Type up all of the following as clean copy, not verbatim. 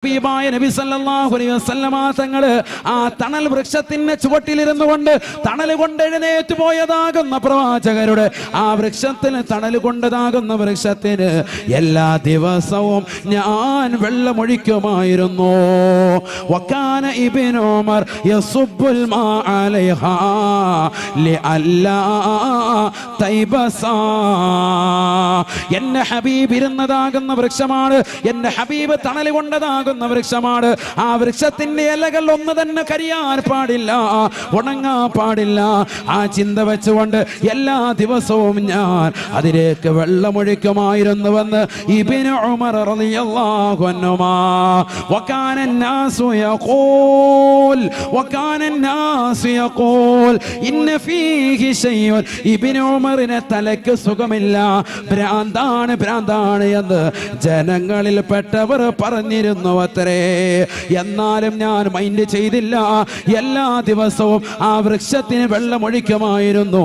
ഹബീബായ നബി സല്ലല്ലാഹു അലൈഹി വസല്ലമ തങ്ങള് ആ തണൽ വൃക്ഷത്തിന്റെ ചുവട്ടിലിരുന്നു കൊണ്ട് തണൽ കൊണ്ട് എഴുന്നേറ്റ് പോയതാകുന്ന പ്രവാചകരുടെ ആ വൃക്ഷത്തിന് തണൽ കൊണ്ടതാകുന്ന വൃക്ഷത്തിന് എല്ലാ ദിവസവും ഞാൻ വെള്ളമൊഴിക്കുമായിരുന്നു. വകാന ഇബ്നു ഉമർ യസുബ്ബുൽ മാ അലൈഹാ ലിഅല്ലാ തൈബസാ. എന്റെ ഹബീബ് ഇരുന്നതാകുന്ന വൃക്ഷമാണ്, എന്റെ ഹബീബ് തണൽ കൊണ്ടതാകുന്ന വൃക്ഷമാണ്. ആ വൃക്ഷത്തിന്റെ ഇലകൾ ഒന്ന് തന്നെ കരിയാൻ പാടില്ല, ഉണങ്ങാൻ പാടില്ല. ആ ചിന്ത വെച്ചുകൊണ്ട് എല്ലാ ദിവസവും ഞാൻ അതിലേക്ക് വെള്ളമൊഴിക്കുമായിരുന്നുവെന്ന് ഇബ്നു ഉമർ റളിയല്ലാഹു അൻഹുമാ. വകാന الناس يقول ഇന്ന ഫീഹി ശൈഉൻ. ഇബ്നു ഉമറിനെ തലക്ക് സുഖമില്ല, ഭ്രാന്താണ് എന്ന് ജനങ്ങളിൽ പെട്ടവർ പറഞ്ഞിരുന്നു അത്രേ. എന്നാലും ഞാൻ മൈൻഡ് ചെയ്തില്ല. എല്ലാ ദിവസവും ആ വൃക്ഷത്തിന് വെള്ളമൊഴിക്കുമായിരുന്നു.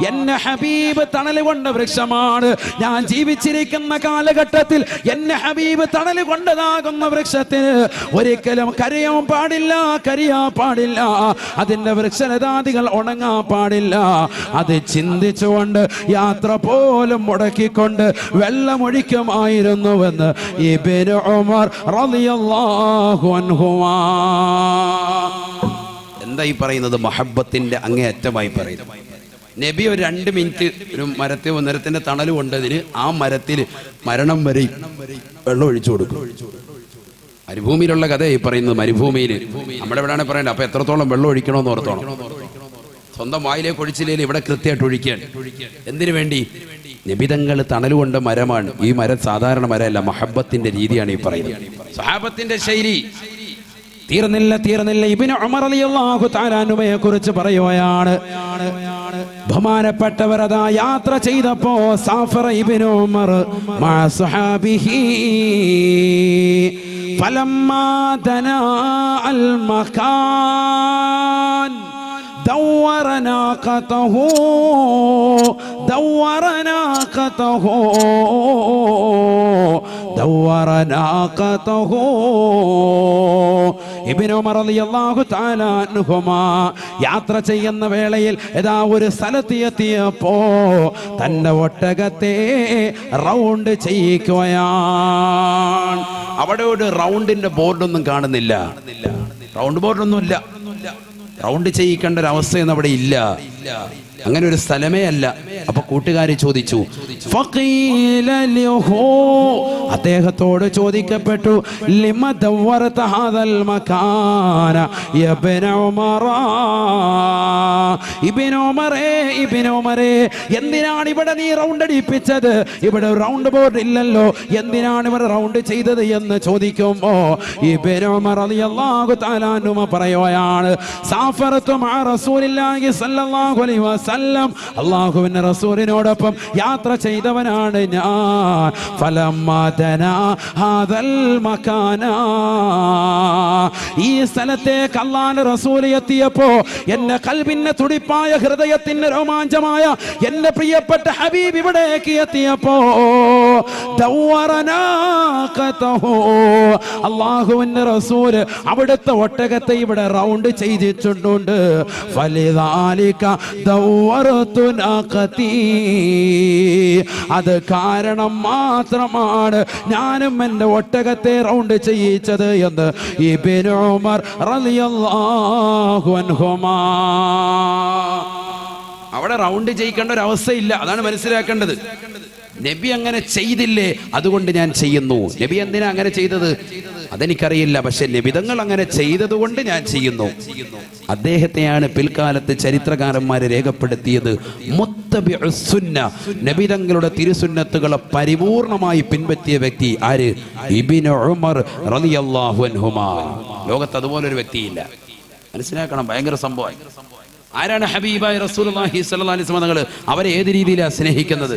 എന്നെ ഹബീബ് തണൽ കൊണ്ട വൃക്ഷമാണ്. ഞാൻ ജീവിച്ചിരിക്കുന്ന കാലഘട്ടത്തിൽ എന്നെ ഹബീബ് തണൽ കൊണ്ടതാകുന്ന വൃക്ഷത്തിന് ഒരിക്കലും കരിയാൻ പാടില്ല. അതിന്റെ വൃക്ഷലതാദികൾ ഉണങ്ങാൻ പാടില്ല. അത് ചിന്തിച്ചുകൊണ്ട് യാത്ര പോലും മുടക്കിക്കൊണ്ട് വെള്ളമൊഴിക്കുമായിരുന്നുവെന്ന് ഇബ്നു ഉമർ റളിയല്ലാഹു അൻഹുമാ. എന്താ ഈ പറയുന്നത്? മഹബത്തിന്റെ അങ്ങേയറ്റമായി പറയുന്നു. നബി ഒരു 2 മിനിറ്റ് ഒരു മരത്തിന്റെ തണൽ കൊണ്ടതിന് ആ മരത്തിൽ മരണം വരെ വെള്ളം ഒഴിച്ചു കൊടുക്കും. മരുഭൂമിയിലുള്ള കഥ ഈ പറയുന്നത്. മരുഭൂമിയിൽ നമ്മുടെ എവിടെയാണ് പറയേണ്ടത്. അപ്പൊ എത്രത്തോളം വെള്ളം ഒഴിക്കണമെന്ന് ഓർത്തോണം. സ്വന്തം വായിലേക്ക് ഒഴിച്ചില്ലെങ്കിൽ ഇവിടെ കൃത്യമായിട്ട് ഒഴിക്കുകയാണ്. എന്തിനു വേണ്ടി? നിബിതങ്ങൾ തണലുകൊണ്ട മരമാണ്. ഈ മരം സാധാരണ മരമല്ല, മഹബത്തിന്റെ രീതിയാണ് ഈ പറയുന്നത്. സഹാബത്തിന്റെ ശൈലി തീർന്നില്ല. ഇബ്നു ഉമർ റളിയല്ലാഹു തആല അൻഹുയെ കുറിച്ച് പറയുകയാണ്. ബഹുമാനപ്പെട്ടവർ അതാ യാത്ര ചെയ്തപ്പോ സാഫറ ഇബ്നു ഉമർ മാ സ്വഹാബിഹി ഫലമ്മാ ദനാ അൽ മകാൻ دور ناقته ഇബ്നു ഉമർ റളിയല്ലാഹു തആല അൻഹുമാ യാത്ര ചെയ്യുന്ന വേളയിൽ ഏതാ ഒരു സ്ഥലത്ത് എത്തിയപ്പോ തന്റെ ഒട്ടകത്തെ റൗണ്ട് ചെയ്യിക്കുകയാണ്. അവിടെ ഒരു റൗണ്ടിന്റെ ബോർഡൊന്നും കാണുന്നില്ല. റൗണ്ട് ബോർഡൊന്നുമില്ല. റൗണ്ട് ചെയ്യിക്കേണ്ട ഒരു അവസ്ഥയൊന്നും അവിടെ ഇല്ല. അങ്ങനെ ഒരു സ്ഥലമേ അല്ല. അപ്പൊ കൂട്ടുകാരി ചോദിച്ചു, അദ്ദേഹത്തോട് ചോദിക്കപ്പെട്ടു, ലിമ ദവ്വറത ഹാദൽ മകാന യബ്ന ഉമർ. ഇബ്നു ഉമറേ എന്തിനാണ് ഇവിടെ നീ റൗണ്ട് അടിപ്പിച്ചത്? ഇവിടെ റൗണ്ട് ബോർഡ് ഇല്ലല്ലോ, എന്തിനാണ് ഇവിടെ റൗണ്ട് ചെയ്തത് എന്ന് ചോദിക്കുമ്പോ ഇബ്നു ഉമർ റളിയല്ലാഹു തആല അൻഹു പറയുകയാണ്, സാഫറതു മഅ റസൂലില്ലാഹി സ്വല്ലല്ലാഹു അലൈഹി വസല്ലം. അല്ലാഹുവിന്റെ റസൂലിനോടൊപ്പം യാത്ര ചെയ്തവനാണ് ഞാൻ. ഫലമ്മാ ദനാ ഹാദൽ മകാന. ഈ സ്ഥലത്തേക്ക് അല്ലാഹുവിന്റെ റസൂൽ എത്തിയപ്പോ എന്റെ ഖൽബിന്റെ തുടിപ്പായ ഹൃദയത്തിന്റെ രോമാഞ്ചമായ എന്റെ പ്രിയപ്പെട്ട ഹബീബ് ഇവിടേക്ക് എത്തിയപ്പോ അല്ലാഹുവിന്റെ റസൂല് അവിടുത്തെ ഒട്ടകത്തെ ഇവിടെ റൗണ്ട് ചെയ്തിട്ടുണ്ട്. ഫലിദാലിക ദവ്വറതു നാഖതി. അത് കാരണം മാത്രമാണ് ഞാനും എൻ്റെ ഒട്ടകത്തെ റൗണ്ട് ചെയ്യിച്ചത് എന്ന് ഇബ്നു ഉമർ റളിയല്ലാഹു അൻഹുമാ. അവിടെ റൗണ്ട് ചെയ്യിക്കേണ്ട ഒരു അവസ്ഥയില്ല. അതാണ് മനസ്സിലാക്കേണ്ടത്. നബി അങ്ങനെ ചെയ്തില്ലേ, അതുകൊണ്ട് ഞാൻ ചെയ്യുന്നു. നബി എന്തിനാ അങ്ങനെ ചെയ്തത് അതെനിക്കറിയില്ല, പക്ഷെ നബിതങ്ങൾ അങ്ങനെ ചെയ്തത് കൊണ്ട് ഞാൻ ചെയ്യുന്നു. അദ്ദേഹത്തെയാണ് പിൽക്കാലത്ത് ചരിത്രകാരന്മാരെ രേഖപ്പെടുത്തിയത് മുത്തബിഉസ് സുന്ന. നബിതങ്ങളുടെ തിരുസുന്നത്തുകളെ പരിപൂർണമായി പിൻപറ്റിയ വ്യക്തി ആര്? ഇബ്നു ഉമർ റളിയല്ലാഹു അൻഹുമാ. ലോകത്ത് അതുപോലൊരു വ്യക്തിയില്ല. മനസ്സിലാക്കണം, ഭയങ്കര സംഭവം. ആരാണ് ഹബീബായ റസൂലുള്ളാഹി സ്വല്ലല്ലാഹി അലൈഹി വസല്ലം തങ്ങൾ? അവരെ ഏത് രീതിയിലാണ് സ്നേഹിക്കുന്നത്?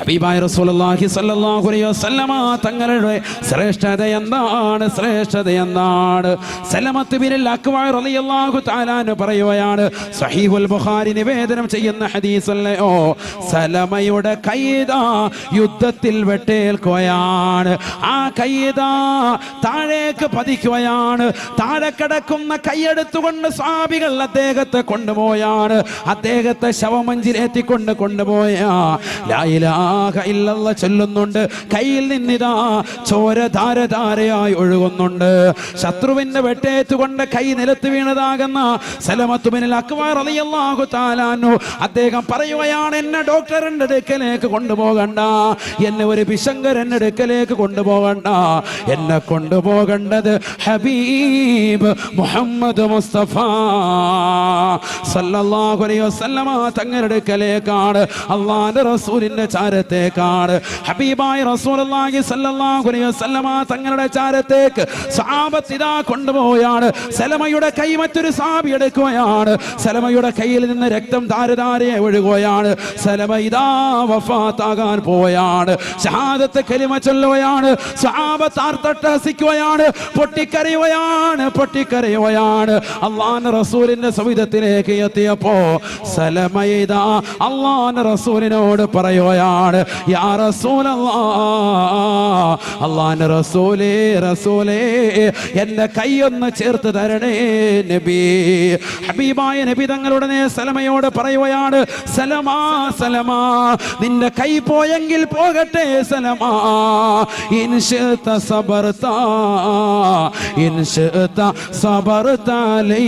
ഹബീബായ റസൂലുള്ളാഹി സ്വല്ലല്ലാഹു അലൈഹി വസല്ലമ തങ്ങളുടെ ശ്രേഷ്ഠത എന്താണ്? ശ്രേഷ്ഠത എന്താണ്? സലമത്ത് ബിൻ അക്വഅ റളിയല്ലാഹു തആല അൻഹു പറയുകയാണ്, സ്വഹീഹുൽ ബുഖാരി നിവേദനം ചെയ്യുന്ന ഹദീസല്ലയോ, സലമയുടെ കൈദാ യുദ്ധത്തിൽ വെട്ടേൽക്കുകയാണ്. ആ കൈദാ താഴേക്ക് പതിക്കുകയാണ്. താഴെ കിടക്കുന്ന കൈയെടുത്തുകൊണ്ട് സ്വഹാബികൾ അദ്ദേഹത്തെ കൊണ്ടുപോയാണ്. അദ്ദേഹത്തെ ശവമഞ്ചിലെത്തിക്കൊണ്ട് കൊണ്ടുപോയ ലാ ഇലാഹ ഇല്ലല്ലാഹ് ചൊല്ലുന്നുണ്ട്. കയ്യിൽ നിന്നിതാ ചോര ധാരധാരയായി ഒഴുകുന്നുണ്ട്. ശത്രുവിന്റെ വെട്ടേറ്റുകൊണ്ട് കൈ നിലത്ത് വീണതാകുന്ന സലമത്ത് ബിൻ അക്വഅ റളിയല്ലാഹു തആല അൻഹു അദ്ദേഹം പറയുകയാണ്, എന്നെ ഡോക്ടറിന്റെ അടുക്കലേക്ക് കൊണ്ടുപോകണ്ട, എന്നെ ഒരു പിശങ്കരന്റെ അടുക്കലേക്ക് കൊണ്ടുപോകണ്ട, എന്നെ കൊണ്ടുപോകേണ്ടത് ഹബീബ് മുഹമ്മദ് മുസ്തഫ സല്ലല്ലാഹു അലൈഹി വസല്ലമ തങ്ങളുടെ അടുക്കലേക്കാണ്, അല്ലാഹുവിന്റെ റസൂലിന്റെ ചാരത്തേക്കാണ്. ഹബീബായ റസൂലുള്ളാഹി സല്ലല്ലാഹു അലൈഹി വസല്ലമ തങ്ങളുടെ ചാരത്തേക്ക് സഹാബത്ത് ഇതാ കൊണ്ടുപോയാണ്. സലമയുടെ കൈ മറ്റൊരു സഹാബി എടുക്കുകയാണ്. സലമയുടെ കയ്യിൽ നിന്ന് രക്തം ധാരധാരയെ ഒഴുകുകയാണ്. സലമ ഇതാ വഫാത്താകാൻ പോവുകയാണ്. ഷഹാദത്ത് കലിമ ചൊല്ലുകയാണ്. സഹാബത്ത് ആർത്തട്ടഹസിക്കുകയാണ്, പൊട്ടിക്കരയുകയാണ്. അല്ലാഹുവിന്റെ റസൂലിന്റെ സവിധത്തിലേക്ക് എത്തിയപ്പോ സലമ ഇതാ അല്ലാഹുവിന്റെ റസൂലിനോട് പറയുകയാണ്, യാ റസൂലല്ലാഹ്, അല്ലാഹുവിന്റെ റസൂലേ എന്റെ കൈയൊന്ന് ചേർത്ത് തരണേ നബി. ഹബീബായ നബി തങ്ങളുടെ സലമയോട് പറയുകയാണ്, സലമാ നിന്റെ കൈ പോയെങ്കിൽ പോകട്ടെ സലമാ, ഇൻശിഅത സബർത ലൈ,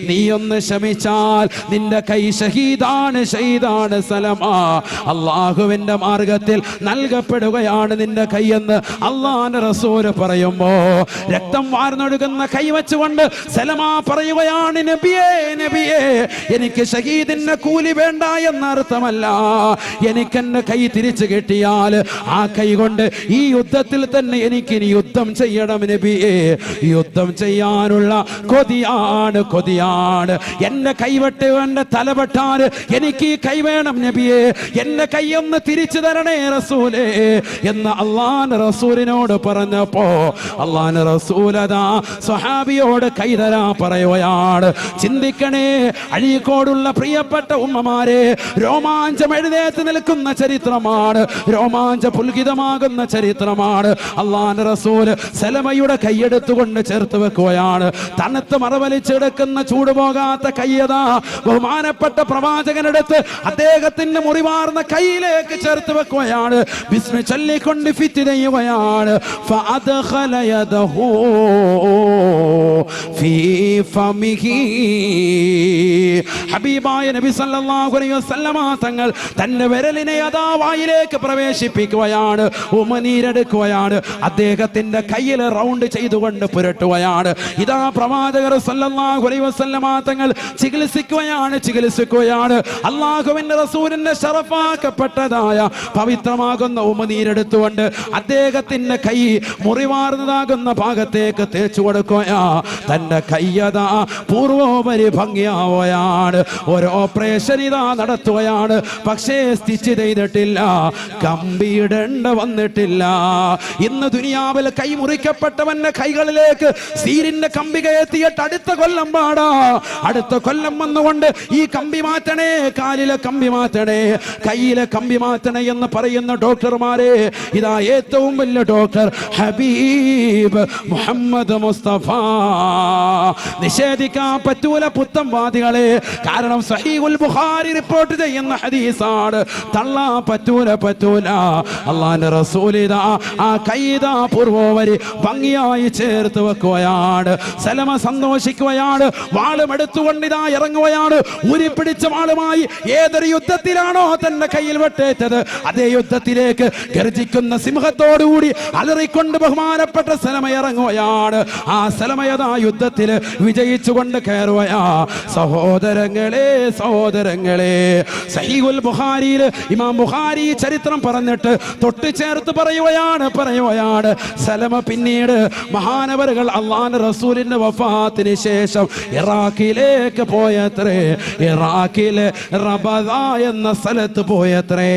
നീ ഒന്ന് ശമിച്ചാൽ നിന്റെ കൈ ഷഹീദാണ് സലമാ, അള്ളാഹുവിന്റെ മാർഗത്തിൽ നൽകപ്പെടുകയാണ് നിന്റെ കൈയെന്ന് അള്ളാഹുവിന്റെ റസൂല് പറയുമ്പോ രക്തം വാർന്നൊഴുകുന്ന കൈ വെച്ചുകൊണ്ട് സലമാ പറയുകയാണ്, നബിയേ എനിക്ക് ഷഹീദിന്റെ കൂലി വേണ്ട എന്നർത്ഥമല്ല, എനിക്കെന്റെ കൈ തിരിച്ചു കിട്ടിയാൽ ആ കൈ കൊണ്ട് ഈ യുദ്ധത്തിൽ തന്നെ എനിക്കിനി യുദ്ധം ചെയ്യണം നബിയേ, യുദ്ധം ചെയ്യാനുള്ള കൊതിയാണ്. എന്റെ കൈവെട്ടുകൊണ്ട് തലവെട്ടാൻ എനിക്ക് ഈ കൈ വേണം നബിയേ, എന്റെ കൈയൊന്ന് തിരിച്ചു തരണേ റസൂലേ എന്ന് അള്ളാഹുവിന്റെ റസൂലിനോട് പറഞ്ഞപ്പോ അള്ളാഹുവിന്റെ റസൂലതാ സ്വഹാബിയോട് കൈ തരാ പറയുകയാണ്. ചിന്തിക്കണേ, അഴീക്കോടുള്ള പ്രിയപ്പെട്ട ഉമ്മമാരെ, രോമാഞ്ചം എഴുന്നേറ്റ് നിൽക്കുന്ന ചരിത്രമാണ്, രോമാഞ്ച പുൽകിതമാകുന്ന ചരിത്രമാണ്. അള്ളാഹുവിന്റെ റസൂല് സലമയുടെ കൈയെടുത്തുകൊണ്ട് ചേർത്ത് വെക്കുകയാണ്. തണുത്ത് മറവലിച്ചെടുക്കുന്ന ചൂടുപോകാത്ത കയ്യതാ ബഹുമാനപ്പെട്ട പ്രവാചകനെടുത്ത് അദ്ദേഹത്തിന്റെ മുറിവാർന്ന കൈയിലേക്ക് ചേർത്ത് വെക്കുകയാണ്. ബിസ്മി ചൊല്ലിക്കൊണ്ട് ഫിറ്റ് ചെയ്യുകയാണ്. ഫഅദ്ഖല യദഹു ഫീ ഫമിഹി, ഹബീബായ നബി സല്ലല്ലാഹു അലൈഹി വസല്ലമ തങ്ങൾ തന്റെ വിരലിനെ അതാ വായിലേക്ക് പ്രവേശിപ്പിക്കുകയാണ്, ഉമനീരെടുക്കുകയാണ്. അദ്ദേഹത്തിന്റെ കയ്യിൽ റൗണ്ട് ചെയ്തുകൊണ്ട് പുരട്ടുകയാണ്. ഇതാ പ്രവാചകർ സല്ലല്ലാഹു അലൈഹി വസല്ലമ തങ്ങൾ ചികിത്സിക്കുകയാണ്. അല്ലാഹുവിന്റെ റസൂലിന്റെ ശറഫാക്കപ്പെട്ടതായ പവിത്രമാകുന്ന ഉമനീരെടുത്തുകൊണ്ട് അദ്ദേഹത്തിന്റെ കൈ മുറിവാർന്നതാകുന്ന ഭാഗത്തേക്ക് തേച്ചു കൊടുക്കുകയാ. തന്റെ കയ്യതാ പൂർവോപരി ഭംഗിയാവുകയാണ്. ഒരു ഓപ്പറേഷൻ ഇതാ നടത്തുകയാണ്. പക്ഷേ സ്റ്റിച്ച് ചെയ്തിട്ടില്ല, കമ്പിയിടേണ്ട വന്നിട്ടില്ല. ഇന്ന് ദുനിയാവിൽ കൈ മുറിക്കപ്പെട്ടവന്റെ കൈകളിലേക്ക് സീരിന്റെ കമ്പി കയറ്റിയിട്ട് അടുത്ത കൊല്ലം പാടാ, അടുത്ത കൊല്ലം വന്നുകൊണ്ട് ഈ കമ്പി മാറ്റണേ, കാലിലെ കമ്പി മാറ്റണേ, കയ്യിലെ കമ്പി മാറ്റണേ എന്ന് പറയുന്ന ഡോക്ടർമാരെ ഇതാ ഏറ്റവും വലിയ ഡോക്ടർ ഹബീബ് മുഹമ്മദ് മുസ്തഫ. നിഷേധിക്കാൻ പറ്റൂല പുത്തംവാദികളെ, കാരണം സഹീഹുൽ ബുഖാരി റിപ്പോർട്ട് ചെയ്യുന്ന ഹദീസാണ്, തള്ളാൻ പറ്റൂല. അല്ലാഹുവിന്റെ റസൂൽ ഇതാ ആ കൈദാ പൂർവോവരി ഭംഗിയായി ചേർത്ത് വെക്കുകയാണ്. സലമ സന്തോഷിക്കുകയാണ്. വാളും എടുത്തുകൊണ്ട് ഇതാ ഇറങ്ങുകയാണ്. ഉരിപ്പിടിച്ച വാളുമായി ഏതൊരു യുദ്ധത്തിലാണോ തന്റെ കയ്യിൽ വെട്ടേറ്റത് അതേ യുദ്ധത്തിലേക്ക് ഗർജിക്കുന്ന സിംഹത്തോടുകൂടി അലറിക്കൊണ്ട് ബഹുമാനപ്പെട്ട സലമ ഇറങ്ങുകയാണ്. ആ സലമയതാ യുദ്ധത്തിൽ വിജയിച്ചുകൊണ്ട് കയറുകയാ. സഹോദരങ്ങളെ സഹീഹുൽ ബുഖാരിയിൽ ഇമാം ബുഖാരി ചരിത്രം പറഞ്ഞിട്ട് തൊട്ട് ചേർത്ത് പറയുകയാണ് സലമ പിന്നീട് മഹാനവറുകൾ അള്ളാഹുവിന്റെ റസൂലിന്റെ വഫാത്തിന് ശേഷം ഇറാഖിൽ ഇറാഖിലേക്ക് പോയത്രേ. ഇറാഖിലെ റബദ എന്ന സ്ഥലത്ത് പോയത്രേ.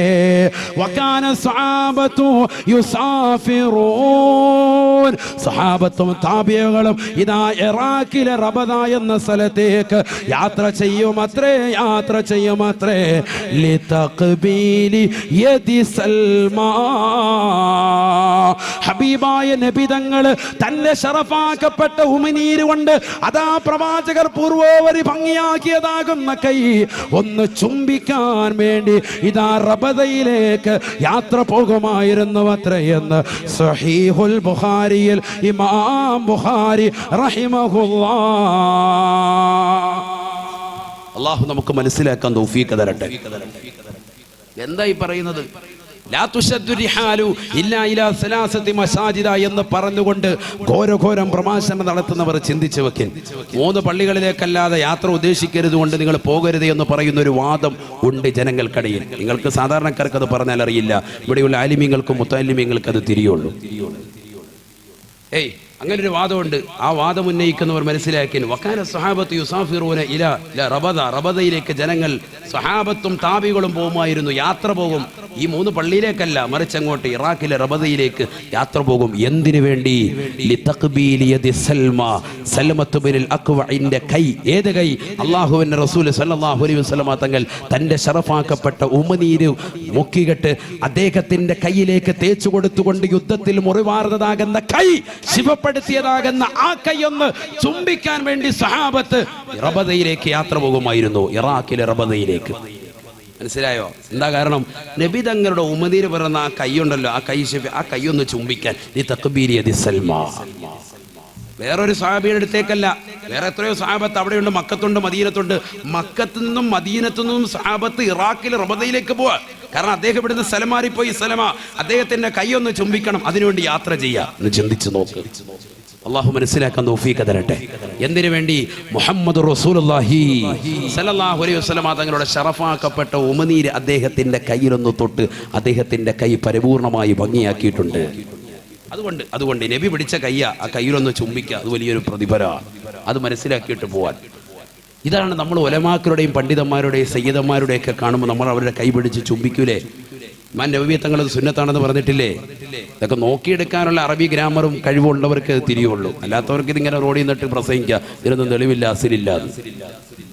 വകാന സ്വഹാബത്തു യുസാഫിറൂൻ, സഹാബത്തും താബിഈകളും ഇതാ ഇറാഖിലെ റബദ എന്ന സ്ഥലത്തേക്ക് യാത്ര ചെയ്യുമത്രേ. ലിതഖ്ബീലി യദി സൽമാ, ഹബീബായ നബി തങ്ങൾ തന്റെ ശറഫാക്കപ്പെട്ട ഉമിനീര് കൊണ്ട് അതാ പ്രവാചകർ പൂർവോപരി ഭംഗിയാക്കിയതാകുന്ന കൈ ഒന്ന് ചുംബിക്കാൻ വേണ്ടി ഇതാ റബദയിലേക്ക് യാത്ര പോകുമായിരുന്നു അത്രയെന്ന് സഹീഹുൽ ബുഖാരിയിൽ ഇമാം ബുഖാരി റഹിമഹുല്ലാഹ്. അള്ളാഹു നമുക്ക് മനസ്സിലാക്കാൻ തൗഫീഖ് തരട്ടെ. എന്താ ഈ പറയുന്നത്? ലാ തുശദ്ദു റിഹാലു ഇല്ലാ ഇലാ സലാസതി മസാജിദ എന്ന് പറഞ്ഞുകൊണ്ട് ഘോരഘോരം പ്രഭാഷണം നടത്തുന്നവർ ചിന്തിച്ചു വെക്കിൻ. 3 പള്ളികളിലേക്കല്ലാതെ യാത്ര ഉദ്ദേശിക്കരുത് കൊണ്ട് നിങ്ങൾ പോകരുത് എന്ന് പറയുന്ന ഒരു വാദം ഉണ്ട് ജനങ്ങൾക്കിടയിൽ. നിങ്ങൾക്ക് സാധാരണക്കാർക്ക് അത് പറഞ്ഞാൽ അറിയില്ല. ഇവിടെയുള്ള ആലിമീങ്ങൾക്കും മുത്തല്ലിമീങ്ങൾക്ക് അത് തിരിയുള്ളൂ. അങ്ങനൊരു വാദമുണ്ട്. ആ വാദം ഉന്നയിക്കുന്നവർ മനസ്സിലാക്കി വകാന സ്വഹാബത്തു യുസാഫിറൂന ഇലാ റബദ, റബദയിലേക്ക് ജനങ്ങൾ സ്വഹാബത്തും താബികളും പോകുമായിരുന്നു, യാത്ര പോകും. ഈ 3 പള്ളിയിലേക്കല്ല, മറിച്ച് അങ്ങോട്ട് ഇറാഖിലെ റബദയിലേക്ക് യാത്ര പോകും. എന്തിനു വേണ്ടി? ലിതഖ്ബീലി യദി സൽമാ, സൽമത്ത് ബിനുൽ അക്വഇന്റെ കൈ. ഏത് കൈ? അല്ലാഹുവിന്റെ റസൂൽ സല്ലല്ലാഹു അലൈഹി വസല്ലമ തങ്ങൾ തന്റെ ശറഫാക്കപ്പെട്ട ഉമനീര് മുക്കികെട്ട് അദ്ദേഹത്തിന്റെ കൈയിലേക്ക് തേച്ചു കൊടുത്തുകൊണ്ട് യുദ്ധത്തിൽ മുറിവാർന്നതാകുന്ന കൈ, ശിവപ്പെടുത്തിയതാകുന്ന ആ കൈയൊന്ന് ചുംബിക്കാൻ വേണ്ടി സഹാബത്ത് റബദയിലേക്ക് യാത്ര പോകുമായിരുന്നു, ഇറാഖിലെ റബദയിലേക്ക്. മനസ്സിലായോ? എന്താ കാരണം? നബി തങ്ങളുടെ ഉമനീര് പറയുന്ന ആ കൈയുണ്ടല്ലോ, ആ കൈയൊന്ന് ചുംബിക്കാൻ. ഈ തഖ്ബീലി യദി സൽമാ. വേറൊരു സഹാബിയുടെ അടുത്തേക്കല്ല, വേറെ എത്രയോ സഹാബത്ത് അവിടെയുണ്ട്, മക്കത്തുണ്ട്, മദീനത്തുണ്ട്. മക്കത്തു നിന്നും മദീനത്തു നിന്നും സഹാബത്ത് ഇറാഖിലെ റബദയിലേക്ക് പോവാ. കാരണം അദ്ദേഹം ഇവിടുന്ന് സ്ഥലം മാറിപ്പോയി. സലമ അദ്ദേഹത്തിന്റെ കൈയൊന്ന് ചുംബിക്കണം, അതിനുവേണ്ടി യാത്ര ചെയ്യാ എന്ന് ചിന്തിച്ചു നോക്ക്. അള്ളാഹു മനസ്സിലാക്കാൻ തൗഫീഖ് തരട്ടെ. എന്തിനു വേണ്ടി? മുഹമ്മദ് റസൂലുള്ളാഹി സ്വല്ലല്ലാഹു അലൈഹി വസല്ലം തങ്ങളുടെ ശറഫാക്കപ്പെട്ട ഉമനീര് അദ്ദേഹത്തിന്റെ കയ്യിലൊന്ന് തൊട്ട് അദ്ദേഹത്തിന്റെ കൈ പരിപൂർണമായി ഭംഗിയാക്കിയിട്ടുണ്ട്. അതുകൊണ്ട് നബി പിടിച്ച കയ്യ, ആ കയ്യിലൊന്ന് ചുംബിക്കുക, അത് വലിയൊരു പ്രതിഫലമാണ്. അത് മനസ്സിലാക്കിയിട്ട് പോവാൻ. ഇതാണ് നമ്മൾ ഉലമാക്കളുടെയും പണ്ഡിതന്മാരുടെയും സയ്യിദന്മാരുടെയൊക്കെ കാണുമ്പോൾ നമ്മൾ അവരുടെ കൈ പിടിച്ച് ചുംബിക്കൂലേ? മാൻ നബി തങ്ങളത് സുന്നത്താണെന്ന് പറഞ്ഞിട്ടില്ലേ? ഇതൊക്കെ നോക്കിയെടുക്കാനുള്ള അറബി ഗ്രാമറും കഴിവുള്ളവർക്ക് തിരിയുള്ളൂ. അല്ലാത്തവർക്ക് ഇതിങ്ങനെ റോഡിൽ നിന്നിട്ട് പ്രസംഗിക്കുക, ഇതിനൊന്നും തെളിവില്ല, അസിലില്ല.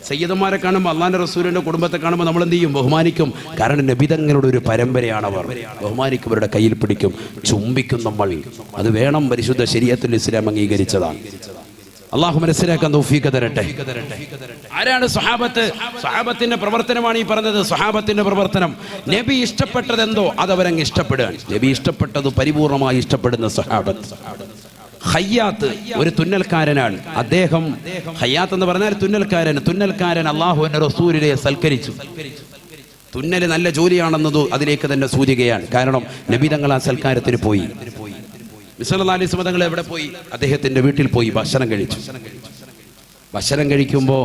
സയ്യിദന്മാരെ കാണുമ്പോൾ, അള്ളാന്റെ റസൂലിന്റെ കുടുംബത്തെ കാണുമ്പോൾ നമ്മൾ എന്ത് ചെയ്യും? ബഹുമാനിക്കും. കാരണം നബി തങ്ങളുടെ ഒരു പരമ്പരയാണ് അവർ. ബഹുമാനിക്കും, അവരുടെ കയ്യിൽ പിടിക്കും, ചുംബിക്കും നമ്മൾ. അത് വേണം, പരിശുദ്ധ ശരീഅത്തുൽ ഇസ്ലാം അംഗീകരിച്ചതാണ്. അള്ളാഹു മനസ്സിലാക്കാൻ തൗഫീഖ് തരട്ടെ. ആരാണ് സ്വഹാബത്ത്? സ്വഹാബത്തിന്റെ പ്രവർത്തനമാണ് ഈ പറഞ്ഞത്. സ്വഹാബത്തിന്റെ പ്രവർത്തനം, നബി ഇഷ്ടപ്പെട്ടത് എന്തോ അതവരങ്ങ് ഇഷ്ടപ്പെടുകയാണ്. നബി ഇഷ്ടപ്പെട്ടത് പരിപൂർണമായി ഇഷ്ടപ്പെടുന്ന സ്വഹാബത്ത്. ഖയ്യാത്ത് ഒരു തുന്നൽക്കാരനാണ്. അദ്ദേഹം ഖയ്യാത്ത് എന്ന് പറഞ്ഞാൽ തുന്നൽക്കാരൻ അല്ലാഹുവിന്റെ റസൂലിനെ സൽക്കരിച്ചു. തുന്നൽ നല്ല ജോലിയാണെന്നത് അതിലേക്ക് തന്നെ സൂചികയാണ്. കാരണം നബി തങ്ങൾ ആ സൽക്കാരത്തിന് പോയി. സല്ലല്ലാഹു അലൈഹി വസല്ലം തങ്ങൾ എവിടെ പോയി? അദ്ദേഹത്തിന്റെ വീട്ടിൽ പോയി ഭക്ഷണം കഴിച്ചു. ഭക്ഷണം കഴിക്കുമ്പോൾ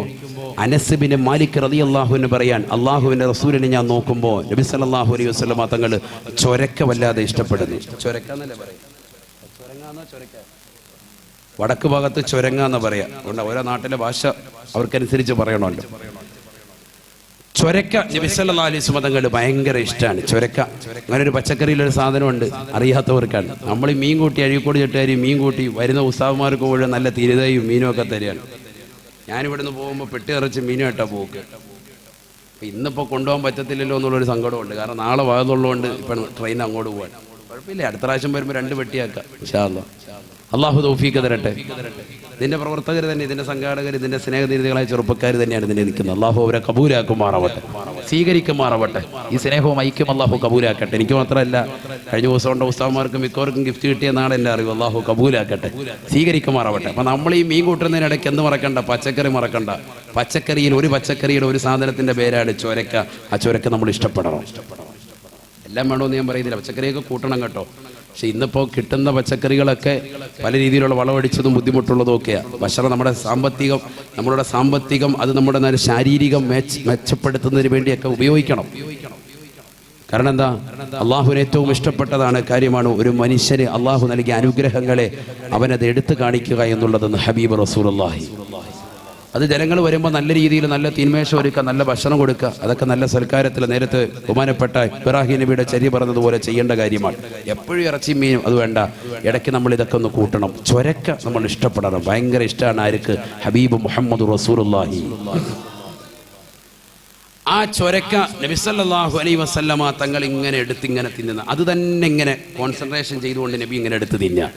അനസ് ബിൻ മാലിക് റളിയല്ലാഹു അൻഹു പറയാൻ, അല്ലാഹുവിന്റെ റസൂലിനെ ഞാൻ നോക്കുമ്പോൾ നബി സല്ലല്ലാഹു അലൈഹി വസല്ലം തങ്ങൾ ചൊരക്ക വല്ലാതെ ഇഷ്ടപ്പെടുന്നു. ചൊരക്കാന്നല്ലേ പറയാ? വടക്ക് ഭാഗത്ത് ചൊരങ്ങ എന്ന് പറയാം. അതുകൊണ്ട് ഓരോ നാട്ടിലെ ഭാഷ അവർക്കനുസരിച്ച് പറയണമല്ലോ. ചൊരക്ക നബി സല്ലല്ലാഹു അലൈഹി വസല്ലം തങ്ങൾ ഭയങ്കര ഇഷ്ടമാണ്. ചൊരക്ക അങ്ങനെ ഒരു പച്ചക്കറിയിലൊരു സാധനമുണ്ട്, അറിയാത്തവർക്കാണ്. നമ്മൾ മീൻ കൂട്ടി, അഴീക്കോട് ചെട്ടുകാരി മീൻ കൂട്ടി വരുന്ന ഉസ്താവുമാർക്ക് മുഴുവൻ നല്ല തിരുതയും മീനും ഒക്കെ തരികയാണ്. ഞാനിവിടുന്ന് പോകുമ്പോൾ പെട്ടി ഇറച്ച് മീനുമായിട്ടാണ് പോക്ക്. ഇന്നിപ്പോൾ കൊണ്ടുപോകാൻ പറ്റത്തില്ലല്ലോ എന്നുള്ളൊരു സങ്കടമുണ്ട്. കാരണം നാളെ വാതുള്ളതുകൊണ്ട് ഇപ്പം ട്രെയിൻ അങ്ങോട്ട് പോകാൻ കുഴപ്പമില്ല. അടുത്ത പ്രാവശ്യം വരുമ്പോൾ 2 പെട്ടിയാക്കാം ഇൻഷാ അല്ലാഹ്. അള്ളാഹു തൗഫീഖ് തരട്ടെ. ഇതിന്റെ പ്രവർത്തകർ തന്നെ, ഇതിന്റെ സംഘാടകർ, ഇതിന്റെ സ്നേഹനിധികളായ ചെറുപ്പക്കാർ തന്നെയാണ് ഇതിനെ നിൽക്കുന്നത്. അള്ളാഹു അവരെ കബൂലാക്കുമാറാവട്ടെ, സ്വീകരിക്കുമാറാവട്ടെ. ഈ സ്നേഹവും ഐക്യം അള്ളാഹു കബൂലാക്കട്ടെ. എനിക്ക് മാത്രമല്ല, കഴിഞ്ഞ ദിവസം കൊണ്ട് ഉസ്താവന്മാർക്കും മിക്കവർക്കും ഗിഫ്റ്റ് കിട്ടിയ നാളെ എൻ്റെ അറിവ്. അള്ളാഹു കബൂലാക്കട്ടെ, സ്വീകരിക്കുമാറാവട്ടെ. അപ്പം നമ്മൾ ഈ മീൻ കൂട്ടുന്നതിനിടയ്ക്ക് എന്ത് മറക്കണ്ട? പച്ചക്കറി മറക്കണ്ട. പച്ചക്കറിയിൽ ഒരു പച്ചക്കറിയുടെ ഒരു സാധനത്തിന്റെ പേരാണ് ചൊരക്ക. ആ ചൊരക്ക നമ്മൾ ഇഷ്ടപ്പെടണം. എല്ലാം വേണമെന്ന് ഞാൻ പറയുന്നില്ല, പച്ചക്കറിയൊക്കെ കൂട്ടണം കേട്ടോ. പക്ഷെ ഇന്നിപ്പോൾ കിട്ടുന്ന പച്ചക്കറികളൊക്കെ പല രീതിയിലുള്ള വളമടിച്ചതും ബുദ്ധിമുട്ടുള്ളതും ഒക്കെയാണ്. ഭക്ഷണം നമ്മളുടെ സാമ്പത്തികം അത് നമ്മുടെ ശാരീരികം മെച്ചപ്പെടുത്തുന്നതിന് വേണ്ടിയൊക്കെ ഉപയോഗിക്കണം. കാരണം എന്താ? അള്ളാഹുവിന് ഏറ്റവും ഇഷ്ടപ്പെട്ടതാണ് കാര്യമാണ് ഒരു മനുഷ്യന് അള്ളാഹു നൽകിയ അനുഗ്രഹങ്ങളെ അവനത് എടുത്തു കാണിക്കുക എന്നുള്ളതെന്ന് ഹബീബ് റസൂലുള്ളാഹി അത് ജനങ്ങൾ വരുമ്പോൾ നല്ല രീതിയിൽ നല്ല തീന്മേശം ഒരുക്കുക, നല്ല ഭക്ഷണം കൊടുക്കുക, അതൊക്കെ നല്ല സൽക്കാരത്തിൽ നേരത്തെ ബഹുമാനപ്പെട്ട ഇബ്രാഹിം നബിയുടെ ചര്യ പറഞ്ഞതുപോലെ ചെയ്യേണ്ട കാര്യമാണ്. എപ്പോഴും ഇറച്ചി മീനും അത് വേണ്ട, ഇടയ്ക്ക് നമ്മൾ ഇതൊക്കെ ഒന്ന് കൂട്ടണം. ചൊരക്ക നമ്മൾ ഇഷ്ടപ്പെടണം, ഭയങ്കര ഇഷ്ടമാണ് ആർക്ക്? ഹബീബ് മുഹമ്മദ് റസൂലുള്ളാഹി. ആ ചൊരക്ക നബി സല്ലല്ലാഹു അലൈഹി വസല്ലമ തങ്ങൾ ഇങ്ങനെ എടുത്ത് ഇങ്ങനെ തിന്നുന്ന, അത് തന്നെ ഇങ്ങനെ കോൺസെൻട്രേഷൻ ചെയ്തുകൊണ്ട് നബി ഇങ്ങനെ എടുത്ത് തിന്നുക.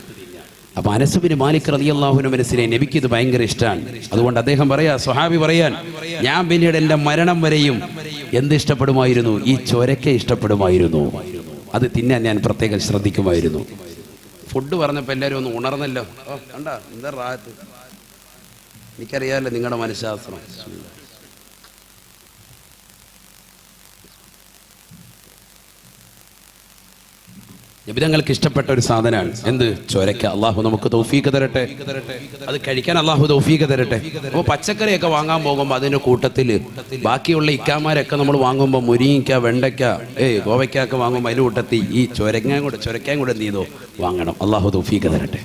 അപ്പൊ അനസ് ബിൻ മാലിക് റളിയല്ലാഹു അൻഹു മനസ്സിലെ നബിക്ക് ഇത് ഭയങ്കര ഇഷ്ടമാണ്. അതുകൊണ്ട് അദ്ദേഹം പറയാ, സ്വഹാബി പറയാൻ, ഞാൻ പിന്നീട് എൻ്റെ മരണം വരെയും എന്ത് ഇഷ്ടപ്പെടുമായിരുന്നു? ഈ ചൊരക്ക ഇഷ്ടപ്പെടുമായിരുന്നു. അത് തിന്നാൻ ഞാൻ പ്രത്യേകം ശ്രദ്ധിക്കുമായിരുന്നു. ഫുഡ് പറഞ്ഞപ്പോൾ എല്ലാവരും ഒന്ന് ഉണർന്നല്ലോ. കണ്ട എന്താ റാഹത്ത്. എനിക്കറിയാമല്ലോ നിങ്ങളുടെ മനഃശാസ്ത്രം. നബിതങ്ങൾക്ക് ഇഷ്ടപ്പെട്ട ഒരു സാധനമാണ് എന്ത്? ചൊരക്ക. അള്ളാഹു നമുക്ക് തൗഫീഖ് തരട്ടെ, അത് കഴിക്കാൻ അള്ളാഹു തൗഫീഖ് തരട്ടെ. അപ്പോൾ പച്ചക്കറിയൊക്കെ വാങ്ങാൻ പോകുമ്പോൾ അതിൻ്റെ കൂട്ടത്തിൽ ബാക്കിയുള്ള ഇക്കാമാരൊക്കെ നമ്മൾ വാങ്ങുമ്പോൾ മുരിങ്ങയ്ക്ക, വെണ്ടയ്ക്ക, ഗോവയ്ക്കൊക്കെ വാങ്ങുമ്പോൾ അതിൻ്റെ കൂട്ടത്തിൽ ഈ ചൊരക്കയും കൂടെ എന്ത് ചെയ്തോ വാങ്ങണം. അള്ളാഹു തൗഫീഖ് തരട്ടെ.